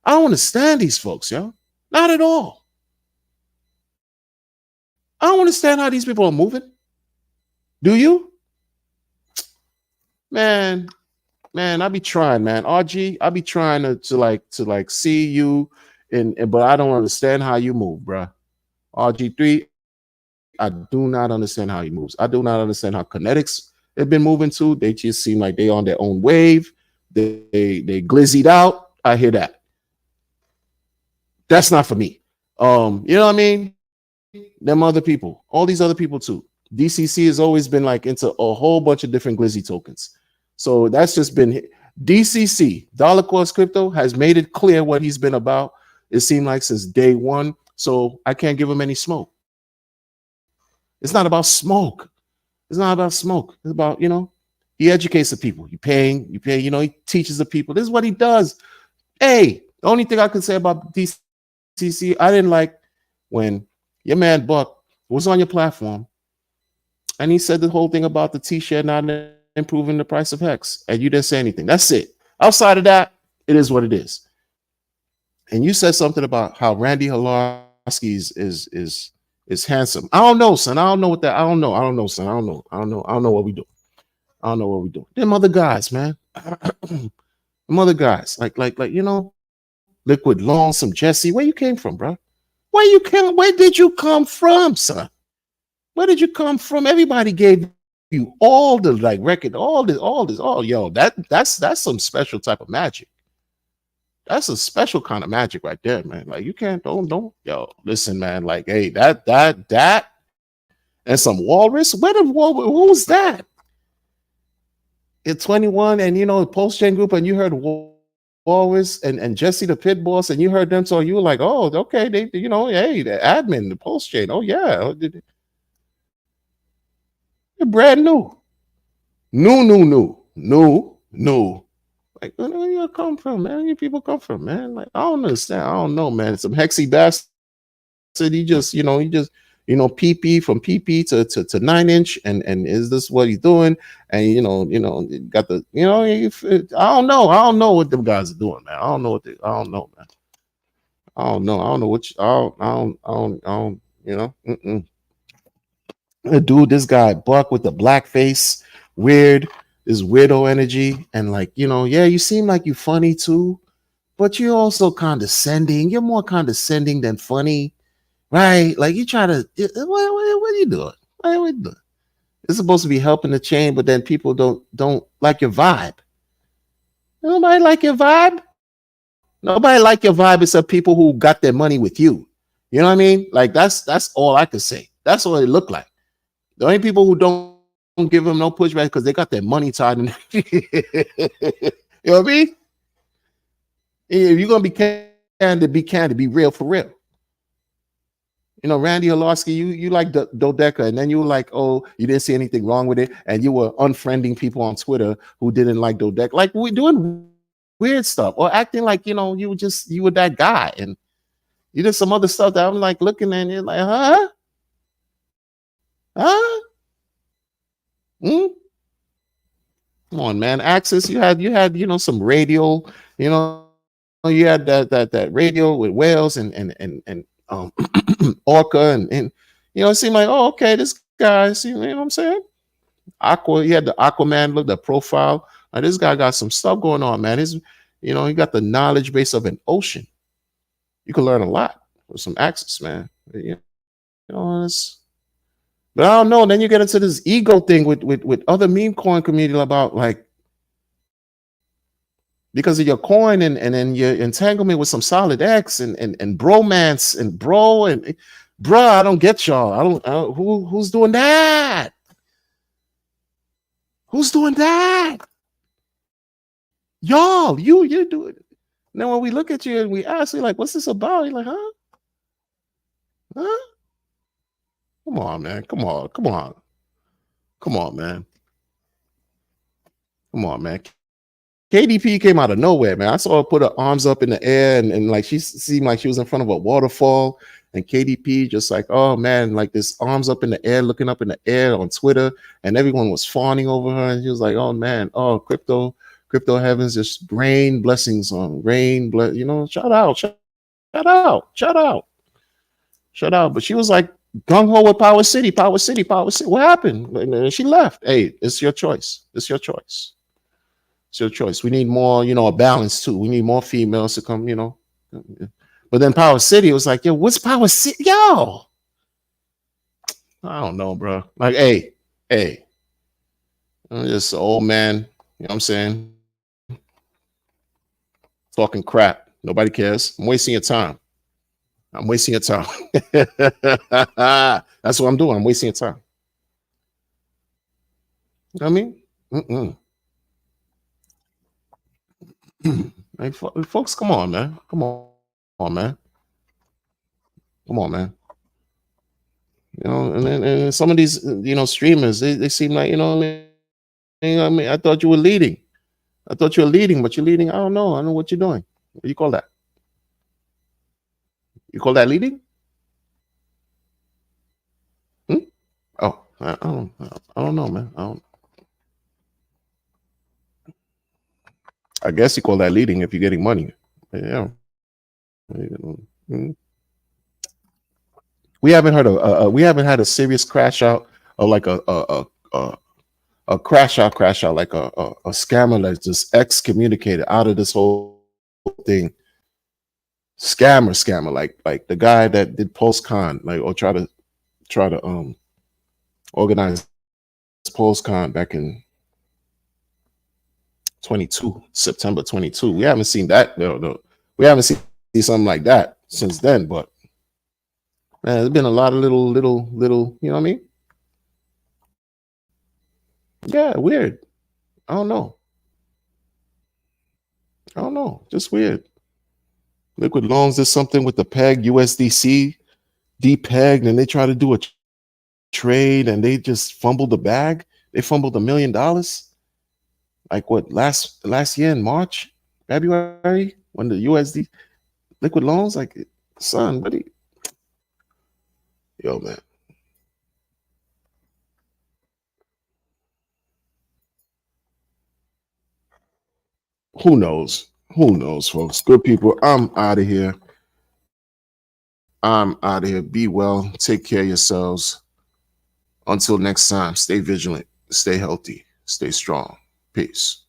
I don't understand these folks, yo. Not at all. I don't understand how these people are moving. Do you? Man, I be trying, man. RG, I be trying to see you, but I don't understand how you move, bro. RG3, I do not understand how he moves. I do not understand how Kinetics have been moving too. They just seem like they on their own wave. They glizzied out. I hear that. That's not for me. You know what I mean? Them other people, all these other people too. DCC has always been like into a whole bunch of different glizzy tokens. So that's just been DCC, Dollar Cost Crypto, has made it clear what he's been about. It seemed like since day one. So I can't give him any smoke. It's not about smoke. It's not about smoke. It's about, he educates the people. You pay, he teaches the people. This is what he does. Hey, the only thing I can say about DCC, I didn't like when your man Buck was on your platform and he said the whole thing about the T-share not improving the price of Hex, and you didn't say anything. That's it. Outside of that, it is what it is. And you said something about how Randy Halarski is handsome. I don't know, son. I don't know what that. I don't know, son. I don't know what we do. I don't know what we do. Them other guys, man. Them other guys, like Liquid Lonesome Jesse. Where you came from, bro? Where did you come from, son? Where did you come from? Everybody gave you all the record, all this, yo. That's some special type of magic. That's a special kind of magic right there, man. Like you can't don't yo, listen, man. Like, hey, that and some walrus. Where the walrus? Who was that? At 21, and Post Chain Group, and you heard Walrus and Jesse the Pit Boss, and you heard them, so you were like, oh, okay, they hey, the admin, the Post Chain, oh yeah, they're brand new. Like, where you come from, man? Where you people come from, man? Like, I don't understand. I don't know, man. Some hexy bastard. He just PP from PP to 9-inch, and is this what he's doing? And got the I don't know what them guys are doing, man. I don't know, man. I don't know what dude, this guy Buck with the black face, weird, this weirdo energy, and yeah, you seem like you funny too, but you're also condescending. You're more condescending than funny. Right, like you try to. What are you doing? What are you doing? It's supposed to be helping the chain, but then people don't like your vibe. Nobody like your vibe. Nobody like your vibe except people who got their money with you. You know what I mean? Like that's all I could say. That's what it looked like. The only people who don't give them no pushback because they got their money tied in. You know what I mean? If you're gonna be candid, be real for real. You know, Randy Olowski, you like Dodeca, and then you were like, oh, you didn't see anything wrong with it, and you were unfriending people on Twitter who didn't like Dodeca. Like we're doing weird stuff or acting like you were that guy, and you did some other stuff that I'm like looking at you like, huh? Mm? Come on, man. Access, you had some radio, you had that radio with whales and Orca and it seemed like, oh, okay, this guy, see, you know what I'm saying? He had the Aquaman look, the profile. This guy got some stuff going on, man. He got the knowledge base of an ocean. You can learn a lot with some access, man. But I don't know. Then you get into this ego thing with other meme coin community about like because of your coin and then your entanglement with some solid X and bromance and bruh, I don't get y'all. Who's doing that? Who's doing that? Y'all, you do it. Now when we look at you and we ask you like, what's this about? You're like, huh? Come on, man. Come on, man. Come on, man. KDP came out of nowhere, man. I saw her put her arms up in the air and like she seemed like she was in front of a waterfall. And KDP just like, oh man, like this arms up in the air, looking up in the air on Twitter, and everyone was fawning over her. And she was like, oh man, oh crypto heavens, just rain blessings on rain, shout out. But she was like gung ho with Power City. What happened? And she left. Hey, it's your choice. It's your choice. We need more, a balance too. We need more females to come, But then Power City was like, yo, what's Power City? Yo, I don't know, bro. Like, hey, I'm just an old man, you know what I'm saying? Talking crap. Nobody cares. I'm wasting your time. That's what I'm doing. I'm wasting your time. You know what I mean? Hey, folks, come on, man. Come on, man. And some of these, streamers, they seem like, I thought you were leading. But you're leading. I don't know. What you're doing. What do you call that? You call that leading? Oh, I don't know, man. I guess you call that leading if you're getting money. Yeah. We haven't heard we haven't had a serious crash out or like a crash out like a scammer that's just excommunicated out of this whole thing. Scammer like the guy that did PulseCon like or try to organize PulseCon back in September 22. We haven't seen that. No. We haven't seen something like that since then. But man, there's been a lot of little, you know what I mean? Yeah, weird. I don't know. Just weird. Liquid Loans did something with the peg USDC depegged, and they try to do a trade, and they just fumbled the bag. They fumbled $1 million. Like what last year in March, February, when the USD Liquid Loans, like son, buddy. Yo, man. Who knows, folks? Good people. I'm out of here. Be well. Take care of yourselves. Until next time, stay vigilant, stay healthy, stay strong. Peace.